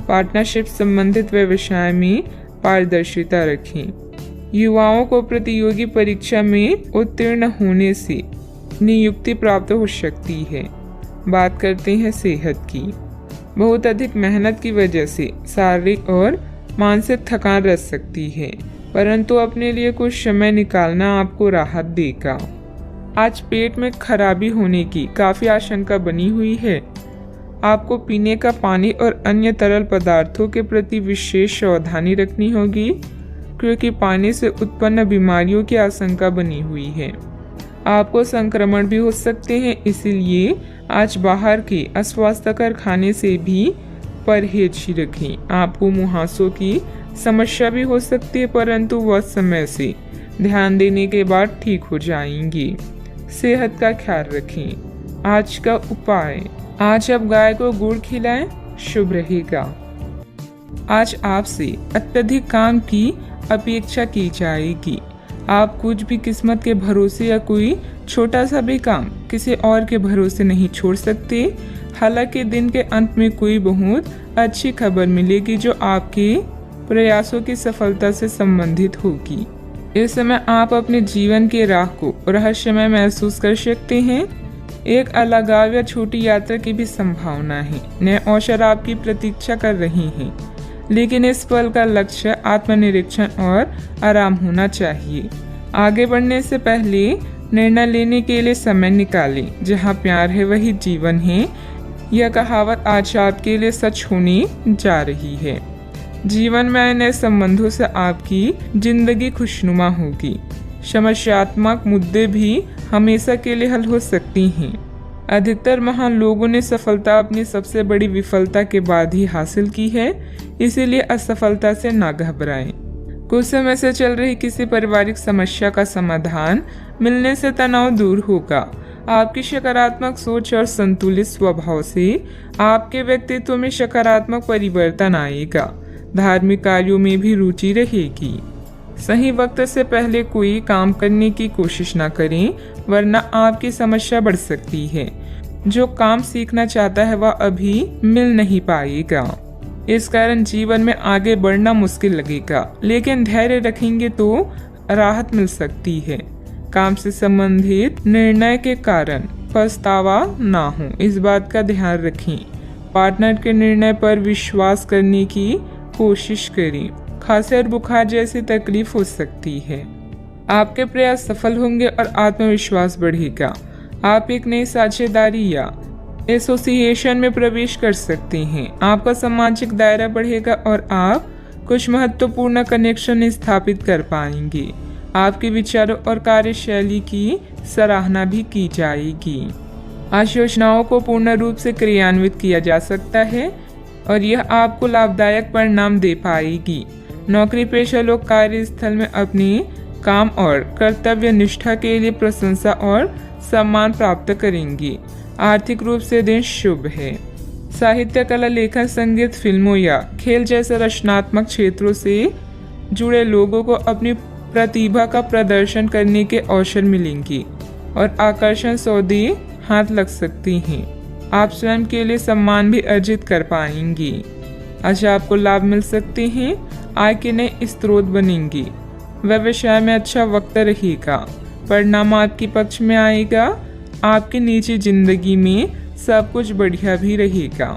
पार्टनरशिप संबंधित व्यवसाय में पारदर्शिता रखें। युवाओं को प्रतियोगी परीक्षा में उत्तीर्ण होने से नियुक्ति प्राप्त हो सकती है। बात करते हैं सेहत की। बहुत अधिक मेहनत की वजह से शारीरिक और मानसिक थकान रह सकती है, परंतु अपने लिए कुछ समय निकालना आपको राहत देगा। आज पेट में खराबी होने की काफी आशंका बनी हुई है। आपको पीने का पानी और अन्य तरल पदार्थों के प्रति विशेष सावधानी रखनी होगी, क्योंकि पानी से उत्पन्न बीमारियों की आशंका बनी हुई है। आपको संक्रमण भी हो सकते हैं, इसीलिए आज बाहर के अस्वास्थ्यकर खाने से भी परहेज ही रखें। आपको मुहासों की समस्या भी हो सकती है, परंतु वह समय से ध्यान देने के बाद ठीक हो जाएंगी। सेहत का ख्याल रखें। आज का उपाय, आज आप गाय को गुड़ खिलाएं, शुभ रहेगा। आज आपसे अत्यधिक काम की अपेक्षा की जाएगी। आप कुछ भी किस्मत के भरोसे या कोई छोटा सा भी काम किसी और के भरोसे नहीं छोड़ सकते। हालांकि दिन के अंत में कोई बहुत अच्छी खबर मिलेगी जो आपके प्रयासों की सफलता से संबंधित होगी। इस समय आप अपने जीवन के राह को रहस्यमय महसूस कर सकते हैं। एक अलगाव या छोटी यात्रा की भी संभावना है। नए अवसर आपकी प्रतीक्षा कर रही हैं, लेकिन इस पल का लक्ष्य आत्मनिरीक्षण और आराम होना चाहिए। आगे बढ़ने से पहले निर्णय लेने के लिए समय निकालें। जहाँ प्यार है वही जीवन है। यह कहावत आज आपके लिए सच होने जा रही है। जीवन में नए संबंधों से आपकी जिंदगी खुशनुमा होगी। समस्यात्मक मुद्दे भी हमेशा के लिए हल हो सकती हैं। अधिकतर महान लोगों ने सफलता अपनी सबसे बड़ी विफलता के बाद ही हासिल की है, इसीलिए असफलता से ना घबराएं। कुछ समय से चल रही किसी पारिवारिक समस्या का समाधान मिलने से तनाव दूर होगा। आपकी सकारात्मक सोच और संतुलित स्वभाव से आपके व्यक्तित्व में सकारात्मक परिवर्तन आएगा। धार्मिक कार्यों में भी रुचि रहेगी। सही वक्त से पहले कोई काम करने की कोशिश ना करें, वरना आपकी समस्या बढ़ सकती है। जो काम सीखना चाहता है वह अभी मिल नहीं पाएगा। इस कारण जीवन में आगे बढ़ना मुश्किल लगेगा, लेकिन धैर्य रखेंगे तो राहत मिल सकती है। काम से संबंधित निर्णय के कारण पछतावा ना हो, इस बात का ध्यान रखें। पार्टनर के निर्णय पर विश्वास करने की कोशिश करें। खांसी और बुखार जैसी तकलीफ हो सकती है। आपके प्रयास सफल होंगे और आत्मविश्वास बढ़ेगा। आप एक नई साझेदारी या एसोसिएशन में प्रवेश कर सकते हैं। आपका सामाजिक दायरा बढ़ेगा और आप कुछ महत्वपूर्ण कनेक्शन स्थापित कर पाएंगे। आपके विचारों और कार्यशैली की सराहना भी की जाएगी। आज योजनाओं को पूर्ण रूप से क्रियान्वित किया जा सकता है और यह आपको लाभदायक परिणाम दे पाएगी। नौकरी पेशा लोग कार्यस्थल में अपनी काम और कर्तव्य निष्ठा के लिए प्रशंसा और सम्मान प्राप्त करेंगे। आर्थिक रूप से दिन शुभ है। साहित्य, कला, लेखन, संगीत, फिल्मों या खेल जैसे रचनात्मक क्षेत्रों से जुड़े लोगों को अपनी प्रतिभा का प्रदर्शन करने के अवसर मिलेंगे और आकर्षण सौदे हाथ लग सकती हैं। आप स्वयं के लिए सम्मान भी अर्जित कर पाएंगे। आज आपको लाभ मिल सकते हैं। आय के नए स्रोत बनेंगे। व्यवसाय में अच्छा वक्त रहेगा। परिणाम आपके पक्ष में आएगा। आपकी निजी जिंदगी में सब कुछ बढ़िया भी रहेगा।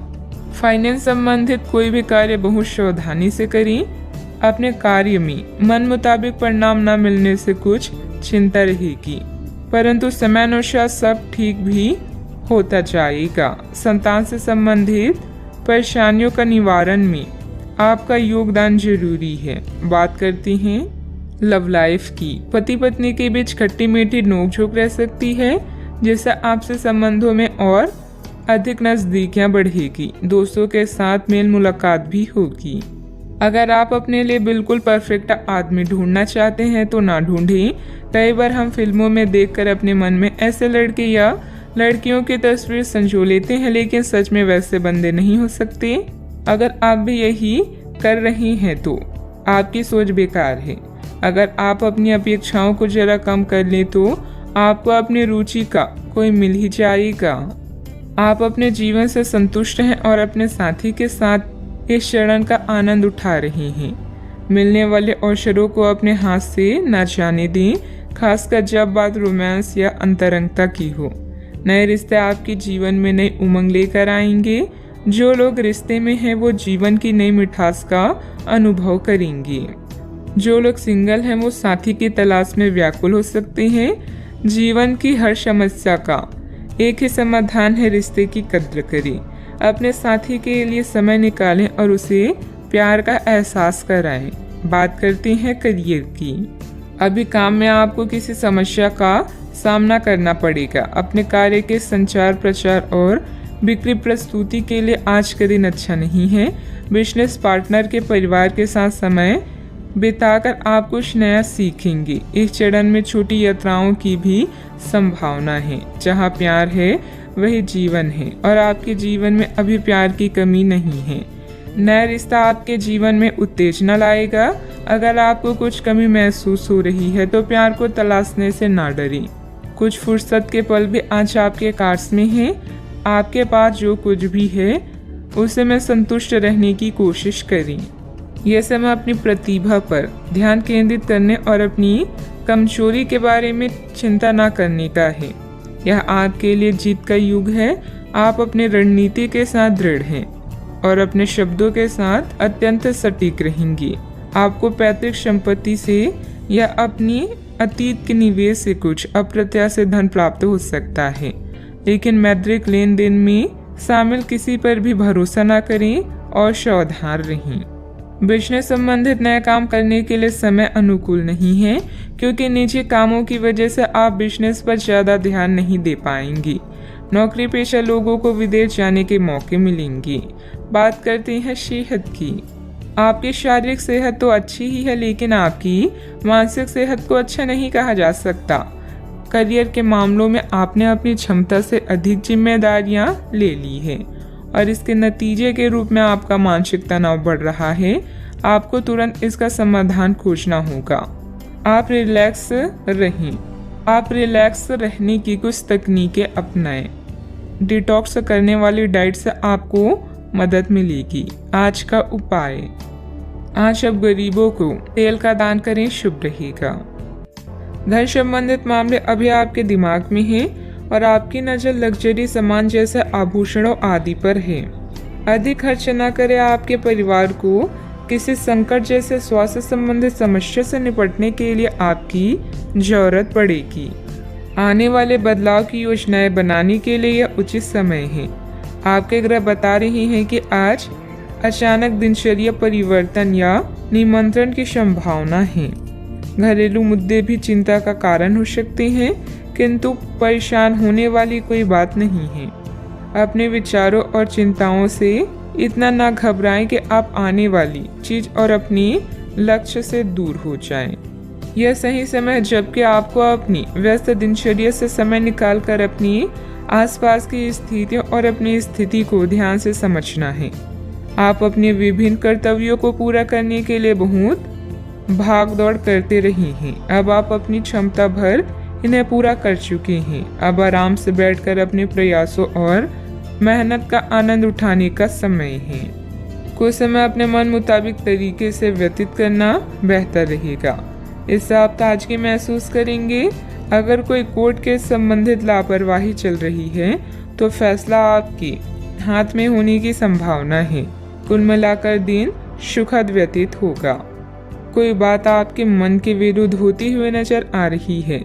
फाइनेंस संबंधित कोई भी कार्य बहुत सावधानी से करें। अपने कार्य में मन मुताबिक परिणाम न मिलने से कुछ चिंता रहेगी, परंतु समयानुसार सब ठीक भी होता जाएगा। संतान से संबंधित परेशानियों का निवारण में आपका योगदान जरूरी है। बात करते हैं लव लाइफ की। पति पत्नी के बीच खट्टी मीठी नोकझोंक रह सकती है, जिससे आपसे संबंधों में और अधिक नजदीकियां बढ़ेगी। दोस्तों के साथ मेल मुलाकात भी होगी। अगर आप अपने लिए बिल्कुल परफेक्ट आदमी ढूंढना चाहते हैं तो ना ढूंढें। कई बार हम फिल्मों में देखकर अपने मन में ऐसे लड़के या लड़कियों की तस्वीर संजो लेते हैं, लेकिन सच में वैसे बंदे नहीं हो सकते। अगर आप भी यही कर रहे हैं तो आपकी सोच बेकार है। अगर आप अपनी अपेक्षाओं को जरा कम कर लें तो आपको अपनी रुचि का कोई मिल ही जाएगा। आप अपने जीवन से संतुष्ट हैं और अपने साथी के साथ इस क्षण का आनंद उठा रहे हैं। मिलने वाले अवसरों को अपने हाथ से न जाने दें, खासकर जब बात रोमांस या अंतरंगता की हो। नए रिश्ते आपके जीवन में नई उमंग लेकर आएंगे। जो लोग रिश्ते में हैं वो जीवन की नई मिठास का अनुभव करेंगे। जो लोग सिंगल हैं वो साथी की तलाश में व्याकुल हो सकते हैं। जीवन की हर समस्या का एक ही समाधान है, रिश्ते की कद्र करें। अपने साथी के लिए समय निकालें और उसे प्यार का एहसास कराएं। बात करते हैं करियर की। अभी काम में आपको किसी समस्या का सामना करना पड़ेगा। अपने कार्य के संचार, प्रचार और बिक्री प्रस्तुति के लिए आज का दिन अच्छा नहीं है। बिजनेस पार्टनर के परिवार के साथ समय बिताकर आप कुछ नया सीखेंगे। इस चरण में छोटी यात्राओं की भी संभावना है। जहां प्यार है वही जीवन है और आपके जीवन में अभी प्यार की कमी नहीं है। नया रिश्ता आपके जीवन में उत्तेजना लाएगा। अगर आपको कुछ कमी महसूस हो रही है तो प्यार को तलाशने से ना डरें। कुछ फुर्सत के पल भी आज आपके कार्ड्स में हैं। आपके पास जो कुछ भी है उसे में संतुष्ट रहने की कोशिश करें। यह समय अपनी प्रतिभा पर ध्यान केंद्रित करने और अपनी कमजोरी के बारे में चिंता न करने का है। यह आपके लिए जीत का युग है। आप अपनी रणनीति के साथ दृढ़ हैं और अपने शब्दों के साथ अत्यंत सटीक रहेंगे। आपको पैतृक संपत्ति से या अपनी अतीत के निवेश से कुछ अप्रत्याशित धन प्राप्त हो सकता है, लेकिन मौद्रिक लेन देन में शामिल किसी पर भी भरोसा न करें और सावधान रहें। बिजनेस संबंधित नया काम करने के लिए समय अनुकूल नहीं है, क्योंकि निजी कामों की वजह से आप बिजनेस पर ज्यादा ध्यान नहीं दे पाएंगे। नौकरी पेशा लोगों को विदेश जाने के मौके मिलेंगे। बात करते हैं सेहत की। आपकी शारीरिक सेहत तो अच्छी ही है, लेकिन आपकी मानसिक सेहत को अच्छा नहीं कहा जा सकता। करियर के मामलों में आपने अपनी क्षमता से अधिक जिम्मेदारियां ले ली है और इसके नतीजे के रूप में आपका मानसिक तनाव बढ़ रहा है। आपको तुरंत इसका समाधान खोजना होगा। आप रिलैक्स रहें। आप रिलैक्स रहने की कुछ तकनीकें अपनाएं। डिटॉक्स करने वाली डाइट से आपको मदद मिलेगी। आज का उपाय, आज अब गरीबों को तेल का दान करें, शुभ रहेगा। धन संबंधित मामले अभी आपके दिमाग में हैं और आपकी नजर लग्जरी सामान जैसे आभूषणों आदि पर है। अधिक खर्च न करें। आपके परिवार को किसी संकट जैसे स्वास्थ्य संबंधित समस्या से निपटने के लिए आपकी जरूरत पड़ेगी। आने वाले बदलाव की योजनाएं बनाने के लिए यह उचित समय है। आपके ग्रह बता रहे हैं कि आज अचानक दिनचर्या परिवर्तन या निमंत्रण की संभावना है। घरेलू मुद्दे भी चिंता का कारण हो सकते हैं। किंतु परेशान होने वाली कोई बात नहीं है। अपने विचारों और चिंताओं से इतना ना घबराएं कि आप आने वाली चीज और अपनी लक्ष्य से दूर हो जाएं। यह सही समय है जबकि आपको अपनी व्यस्त दिनचर्या से समय निकालकर अपनी आसपास की स्थितियों और अपनी स्थिति को ध्यान से समझना है। आप अपने विभिन्न कर्तव्यों को पूरा करने के लिए बहुत भाग दौड़ करते रहे हैं। अब आप अपनी क्षमता भर इन्हें पूरा कर चुके हैं। अब आराम से बैठकर अपने प्रयासों और मेहनत का आनंद उठाने का समय है। कुछ समय अपने मन मुताबिक तरीके से व्यतीत करना बेहतर रहेगा। इससे आप ताजगी महसूस करेंगे। अगर कोई कोर्ट के संबंधित लापरवाही चल रही है तो फैसला आपके हाथ में होने की संभावना है। कुल मिलाकर दिन सुखद व्यतीत होगा। कोई बात आपके मन के विरुद्ध होती हुई नजर आ रही है,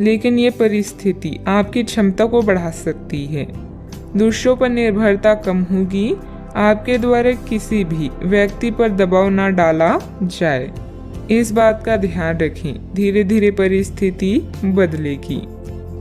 लेकिन ये परिस्थिति आपकी क्षमता को बढ़ा सकती है। दूसरों पर निर्भरता कम होगी। आपके द्वारा किसी भी व्यक्ति पर दबाव न डाला जाए, इस बात का ध्यान रखें। धीरे धीरे परिस्थिति बदलेगी,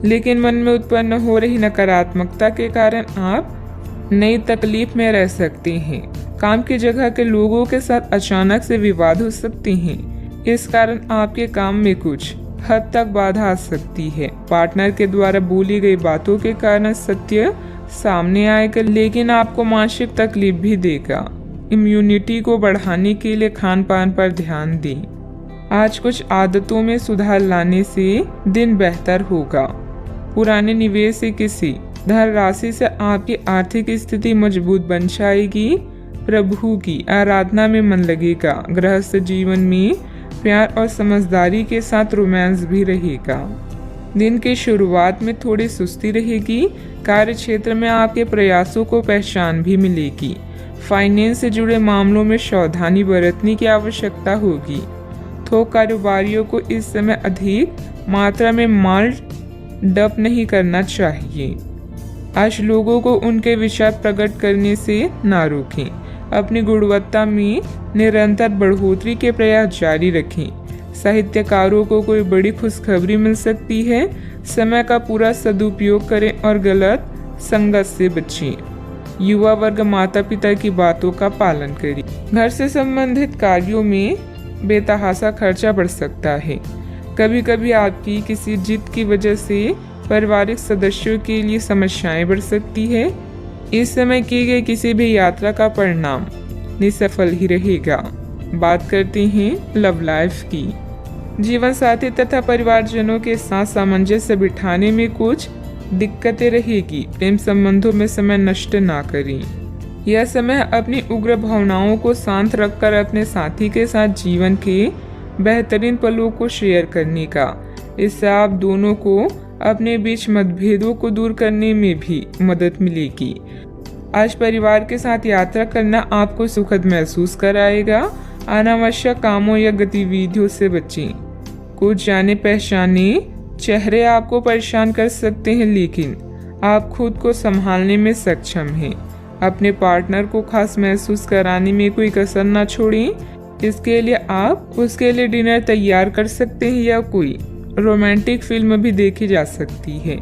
लेकिन मन में उत्पन्न हो रही नकारात्मकता के कारण आप नई तकलीफ में रह सकते हैं। काम की जगह के लोगों के साथ अचानक से विवाद हो सकते हैं। इस कारण आपके काम में कुछ हद तक बाधा आ सकती है। पार्टनर के द्वारा बोली गई बातों के कारण सत्य सामने आएगा, लेकिन आपको मानसिक तकलीफ भी देगा। इम्यूनिटी को बढ़ाने के लिए खान पान पर ध्यान दें। आज कुछ आदतों में सुधार लाने से दिन बेहतर होगा। पुराने निवेश से किसी धन राशि से आपकी आर्थिक स्थिति मजबूत बन जाएगी। प्रभु की आराधना में मन लगेगा। गृहस्थ जीवन में प्यार और समझदारी के साथ रोमांस भी रहेगा। दिन की शुरुआत में थोड़ी सुस्ती रहेगी। कार्य क्षेत्र में आपके प्रयासों को पहचान भी मिलेगी। फाइनेंस से जुड़े मामलों में सावधानी बरतने की आवश्यकता होगी। थोक कारोबारियों को इस समय अधिक मात्रा में माल डंप नहीं करना चाहिए। आज लोगों को उनके विचार प्रकट करने से ना रोकें। अपनी गुणवत्ता में निरंतर बढ़ोतरी के प्रयास जारी रखें। साहित्यकारों को कोई बड़ी खुशखबरी मिल सकती है। समय का पूरा सदुपयोग करें और गलत संगत से बचें। युवा वर्ग माता पिता की बातों का पालन करें। घर से संबंधित कार्यों में बेतहाशा खर्चा बढ़ सकता है। कभी कभी आपकी किसी जिद की वजह से पारिवारिक सदस्यों के लिए समस्याएं बढ़ सकती है। इस समय की गई किसी भी यात्रा का परिणाम निसफल ही रहेगा। बात करते हैं लव लाइफ की। जीवन साथी तथा परिवारजनों के साथ सामंजस्य बिठाने में कुछ दिक्कतें रहेगी। प्रेम संबंधों में समय नष्ट ना करें। यह समय अपनी उग्र भावनाओं को शांत रखकर अपने साथी के साथ जीवन के बेहतरीन पलों को शेयर करने का। इससे आप दोनों को अपने बीच मतभेदों को दूर करने में भी मदद मिलेगी। आज परिवार के साथ यात्रा करना आपको सुखद महसूस कराएगा। अनावश्यक कामों या गतिविधियों से बचें। कुछ जाने पहचाने चेहरे आपको परेशान कर सकते हैं, लेकिन आप खुद को संभालने में सक्षम हैं। अपने पार्टनर को खास महसूस कराने में कोई कसर ना छोड़ें। इसके लिए आप उसके लिए डिनर तैयार कर सकते हैं या कोई रोमांटिक फिल्म भी देखी जा सकती है।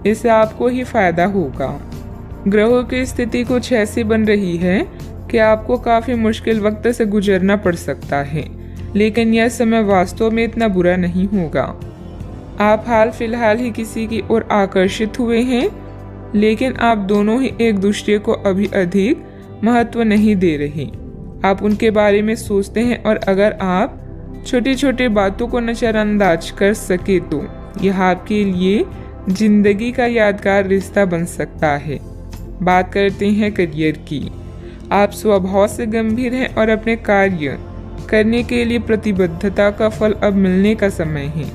इससे आपको ही फायदा होगा। ग्रहों की स्थिति कुछ ऐसी बन रही है कि आपको काफी मुश्किल वक्त से गुजरना पड़ सकता है, लेकिन यह समय वास्तव में इतना बुरा नहीं होगा। आप हाल फिलहाल ही किसी की ओर आकर्षित हुए हैं, लेकिन आप दोनों ही एक दूसरे को अभी अधिक महत्व नहीं दे रहे। आप उनके बारे में सोचते हैं और अगर आप छोटी छोटी बातों को नजरअंदाज कर सके तो यह आपके लिए जिंदगी का यादगार रिश्ता बन सकता है। बात करते हैं करियर की। आप स्वभाव से गंभीर हैं और अपने कार्य करने के लिए प्रतिबद्धता का फल अब मिलने का समय है।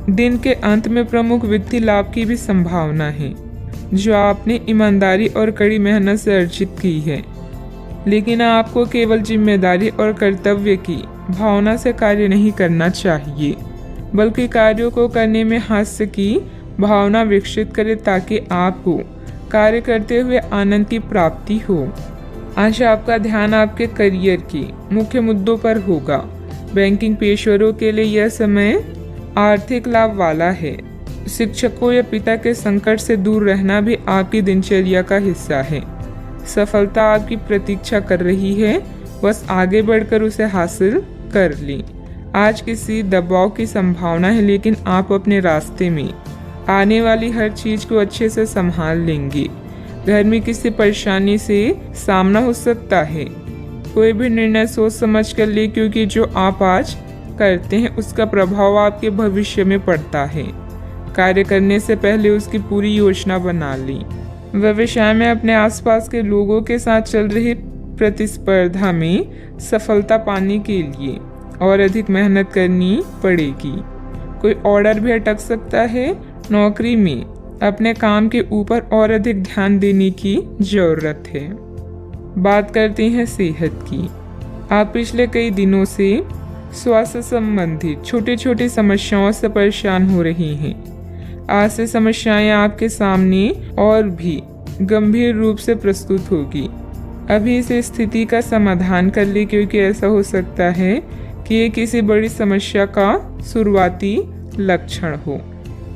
दिन के अंत में प्रमुख वित्तीय लाभ की भी संभावना है, जो आपने ईमानदारी और कड़ी मेहनत से अर्जित की है। लेकिन आपको केवल जिम्मेदारी और कर्तव्य की भावना से कार्य नहीं करना चाहिए, बल्कि कार्यों को करने में हास्य की भावना विकसित करें ताकि आपको कार्य करते हुए आनंद की प्राप्ति हो। आज आपका ध्यान आपके करियर के मुख्य मुद्दों पर होगा। बैंकिंग पेशेवरों के लिए यह समय आर्थिक लाभ वाला है। शिक्षकों या पिता के संकट से दूर रहना भी आपकी दिनचर्या का हिस्सा है। सफलता आपकी प्रतीक्षा कर रही है, बस आगे बढ़कर उसे हासिल कर ली। आज किसी दबाव की संभावना है, लेकिन आप अपने रास्ते में आने वाली हर चीज को अच्छे से संभाल लेंगे। घर में किसी परेशानी से सामना हो सकता है। कोई भी निर्णय सोच समझ कर ले, क्योंकि जो आप आज करते हैं उसका प्रभाव आपके भविष्य में पड़ता है। कार्य करने से पहले उसकी पूरी योजना बना ली। व्यवसाय में अपने आसपास के लोगों के साथ चल रही प्रतिस्पर्धा में सफलता पाने के लिए और अधिक मेहनत करनी पड़ेगी। कोई ऑर्डर भी अटक सकता है। नौकरी में अपने काम के ऊपर और अधिक ध्यान देने की जरूरत है। बात करते हैं सेहत की। आप पिछले कई दिनों से स्वास्थ्य संबंधी छोटी छोटी समस्याओं से परेशान हो रही हैं। आज से समस्याएं आपके सामने और भी गंभीर रूप से प्रस्तुत होगी। अभी इस स्थिति का समाधान कर ले, क्योंकि ऐसा हो सकता है कि ये किसी बड़ी समस्या का शुरुआती लक्षण हो।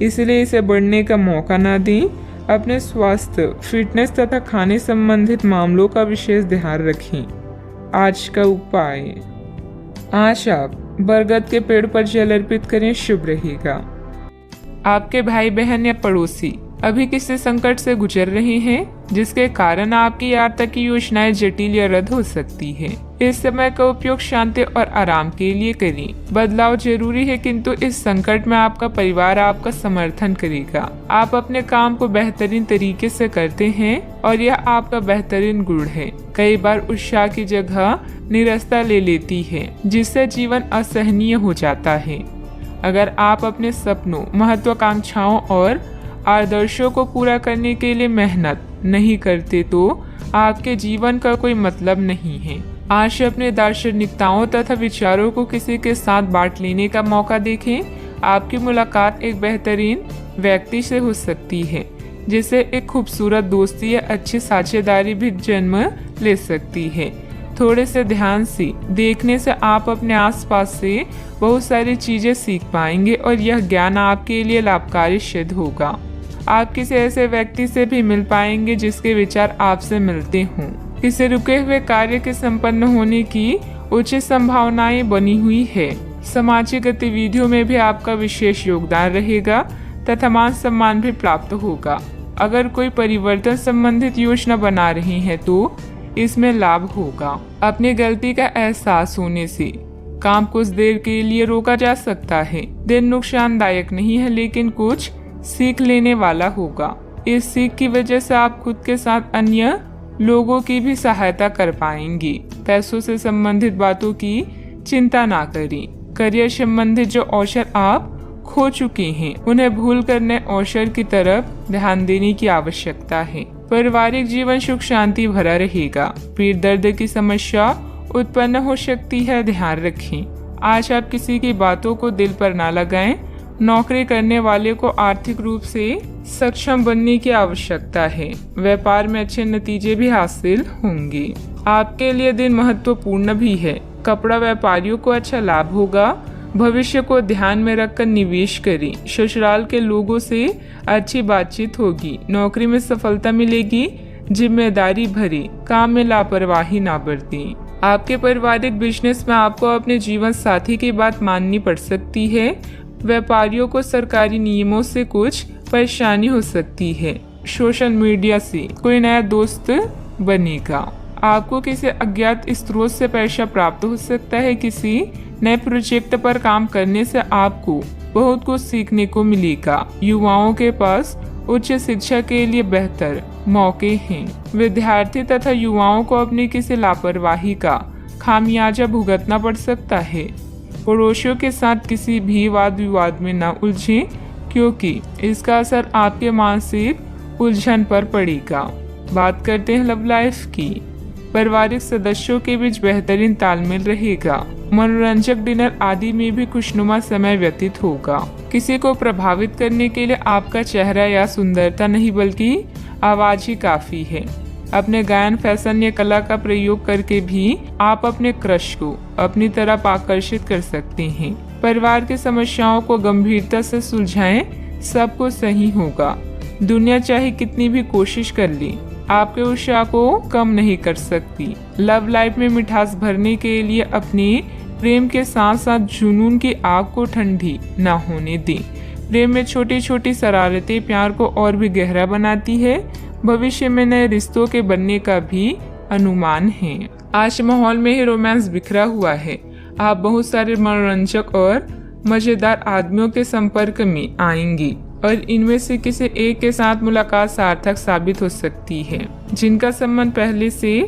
इसलिए इसे बढ़ने का मौका ना दें। अपने स्वास्थ्य, फिटनेस तथा खाने संबंधित मामलों का विशेष ध्यान रखें। आज का उपाय, आज आप बरगद के पेड़ पर जल अर्पित करें, शुभ रहेगा। आपके भाई बहन या पड़ोसी अभी किसी संकट से गुजर रहे हैं, जिसके कारण आपकी आर्थिक योजनाएं जटिल या रद्द हो सकती है। इस समय का उपयोग शांति और आराम के लिए करें। बदलाव जरूरी है, किंतु इस संकट में आपका परिवार आपका समर्थन करेगा। आप अपने काम को बेहतरीन तरीके से करते हैं और यह आपका बेहतरीन गुण है। कई बार उत्साह की जगह निराशा ले लेती है, जिससे जीवन असहनीय हो जाता है। अगर आप अपने सपनों, महत्वाकांक्षाओं और आदर्शों को पूरा करने के लिए मेहनत नहीं करते तो आपके जीवन का कोई मतलब नहीं है। आज अपने दार्शनिकताओं तथा विचारों को किसी के साथ बांट लेने का मौका देखें। आपकी मुलाकात एक बेहतरीन व्यक्ति से हो सकती है, जिससे एक खूबसूरत दोस्ती या अच्छी साझेदारी भी जन्म ले सकती है। थोड़े से ध्यान से देखने से आप अपने आसपास से बहुत सारी चीजें सीख पाएंगे और यह ज्ञान आपके लिए लाभकारी सिद्ध होगा। आप किसी ऐसे व्यक्ति से भी मिल पाएंगे जिसके विचार आपसे मिलते हों। किसी रुके हुए कार्य के संपन्न होने की उचित संभावनाएं बनी हुई है। सामाजिक गतिविधियों में भी आपका विशेष योगदान रहेगा तथा मान सम्मान भी प्राप्त होगा। अगर कोई परिवर्तन संबंधित योजना बना रहे हैं तो इसमें लाभ होगा। अपनी गलती का एहसास होने से काम कुछ देर के लिए रोका जा सकता है। दिन नुकसानदायक नहीं है, लेकिन कुछ सीख लेने वाला होगा। इस सीख की वजह से आप खुद के साथ अन्य लोगों की भी सहायता कर पाएंगे। पैसों से संबंधित बातों की चिंता ना करें। करियर संबंधित जो अवसर आप खो चुके हैं, उन्हें भूल कर नए अवसर की तरफ ध्यान देने की आवश्यकता है। पारिवारिक जीवन सुख शांति भरा रहेगा। पीठ दर्द की समस्या उत्पन्न हो सकती है, ध्यान रखें। आज आप किसी की बातों को दिल पर ना लगाएं। नौकरी करने वाले को आर्थिक रूप से सक्षम बनने की आवश्यकता है। व्यापार में अच्छे नतीजे भी हासिल होंगे। आपके लिए दिन महत्वपूर्ण भी है। कपड़ा व्यापारियों को अच्छा लाभ होगा। भविष्य को ध्यान में रखकर निवेश करें। ससुराल के लोगों से अच्छी बातचीत होगी। नौकरी में सफलता मिलेगी। जिम्मेदारी भरे काम में लापरवाही ना बरतें। आपके पारिवारिक बिजनेस में आपको अपने जीवन साथी की बात माननी पड़ सकती है। व्यापारियों को सरकारी नियमों से कुछ परेशानी हो सकती है। सोशल मीडिया से कोई नया दोस्त बनेगा। आपको किसी अज्ञात स्रोत से पैसा प्राप्त हो सकता है। किसी नए प्रोजेक्ट पर काम करने से आपको बहुत कुछ सीखने को मिलेगा। युवाओं के पास उच्च शिक्षा के लिए बेहतर मौके हैं। विद्यार्थी तथा युवाओं को अपनी किसी लापरवाही का खामियाजा भुगतना पड़ सकता है। पड़ोसियों के साथ किसी भी वाद विवाद में न उलझें, क्योंकि इसका असर आपके मानसिक उलझन पर पड़ेगा। बात करते हैं लव लाइफ की। पारिवारिक सदस्यों के बीच बेहतरीन तालमेल रहेगा। मनोरंजक डिनर आदि में भी खुशनुमा समय व्यतीत होगा। किसी को प्रभावित करने के लिए आपका चेहरा या सुंदरता नहीं, बल्कि आवाज ही काफी है। अपने गायन, फैशन या कला का प्रयोग करके भी आप अपने क्रश को अपनी तरफ आकर्षित कर सकते हैं। परिवार की समस्याओं को गंभीरता से सुलझाएं। सब कुछ सही होगा। दुनिया चाहे कितनी भी कोशिश कर ले, आपके उत्साह को कम नहीं कर सकती। लव लाइफ में मिठास भरने के लिए अपने प्रेम के साथ साथ जुनून की आग को ठंडी ना होने दें। प्रेम में छोटी छोटी शरारतें प्यार को और भी गहरा बनाती है। भविष्य में नए रिश्तों के बनने का भी अनुमान है। आज माहौल में ही रोमांस बिखरा हुआ है। आप बहुत सारे मनोरंजक और मजेदार आदमियों के संपर्क में आएंगी और इनमें से किसी एक के साथ मुलाकात सार्थक साबित हो सकती है। जिनका संबंध पहले से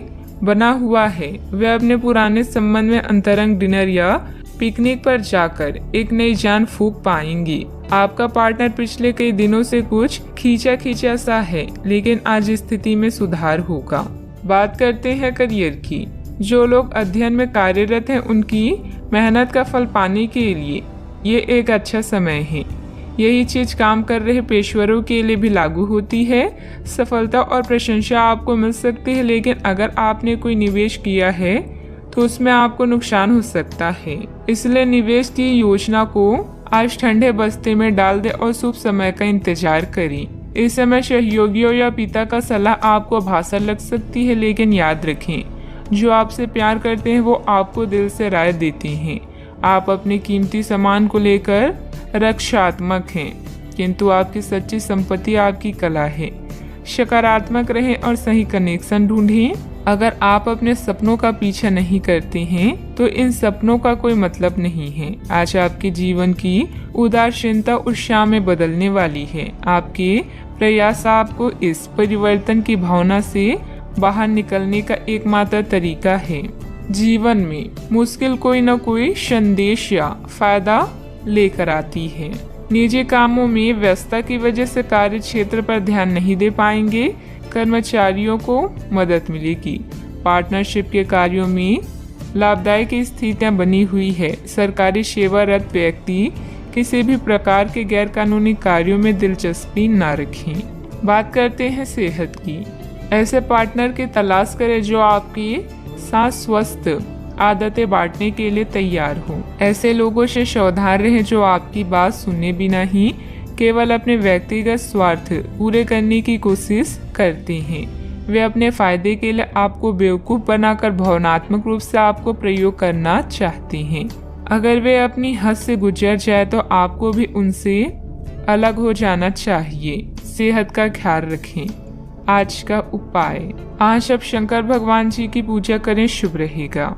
बना हुआ है वे अपने पुराने संबंध में अंतरंग डिनर या पिकनिक पर जाकर एक नई जान फूंक पाएंगी। आपका पार्टनर पिछले कई दिनों से कुछ खींचा सा है, लेकिन आज स्थिति में सुधार होगा। बात करते हैं करियर की। जो लोग अध्ययन में कार्यरत हैं उनकी मेहनत का फल पाने के लिए ये एक अच्छा समय है। यही चीज काम कर रहे पेशेवरों के लिए भी लागू होती है। सफलता और प्रशंसा आपको मिल सकती है, लेकिन अगर आपने कोई निवेश किया है तो उसमें आपको नुकसान हो सकता है। इसलिए निवेश की योजना को आज ठंडे बस्ते में डाल दे और शुभ समय का इंतजार करें। इस समय सहयोगियों या पिता का सलाह आपको भाषा लग सकती है, लेकिन याद रखें जो आपसे प्यार करते हैं वो आपको दिल से राय देते हैं। आप अपने कीमती सामान को लेकर रक्षात्मक हैं, किंतु आपकी सच्ची संपत्ति आपकी कला है। सकारात्मक रहें और सही कनेक्शन ढूंढें। अगर आप अपने सपनों का पीछा नहीं करते हैं तो इन सपनों का कोई मतलब नहीं है। आज आपके जीवन की उदासीनता उत्साह में बदलने वाली है। आपके प्रयास आपको इस परिवर्तन की भावना से बाहर निकलने का एकमात्र तरीका है। जीवन में मुश्किल कोई न कोई संदेश या फायदा लेकर आती है। निजी कामों में व्यस्तता की वजह से कार्य क्षेत्र पर ध्यान नहीं दे पाएंगे। कर्मचारियों को मदद मिलेगी। पार्टनरशिप के कार्यों में लाभदायक स्थितियां बनी हुई है। सरकारी सेवारत व्यक्ति किसी भी प्रकार के गैर कानूनी कार्यों में दिलचस्पी न रखें। बात करते हैं सेहत की। ऐसे पार्टनर की तलाश करें जो आपके साथ स्वस्थ आदतें बांटने के लिए तैयार हो। ऐसे लोगों से सावधान रहें जो आपकी बात सुने बिना ही केवल अपने व्यक्तिगत स्वार्थ पूरे करने की कोशिश करते हैं। वे अपने फायदे के लिए आपको बेवकूफ़ बनाकर भावनात्मक रूप से आपको प्रयोग करना चाहते हैं। अगर वे अपनी हद से गुजर जाए तो आपको भी उनसे अलग हो जाना चाहिए। सेहत का ख्याल रखें। आज का उपाय, आज आप शंकर भगवान जी की पूजा करें, शुभ रहेगा।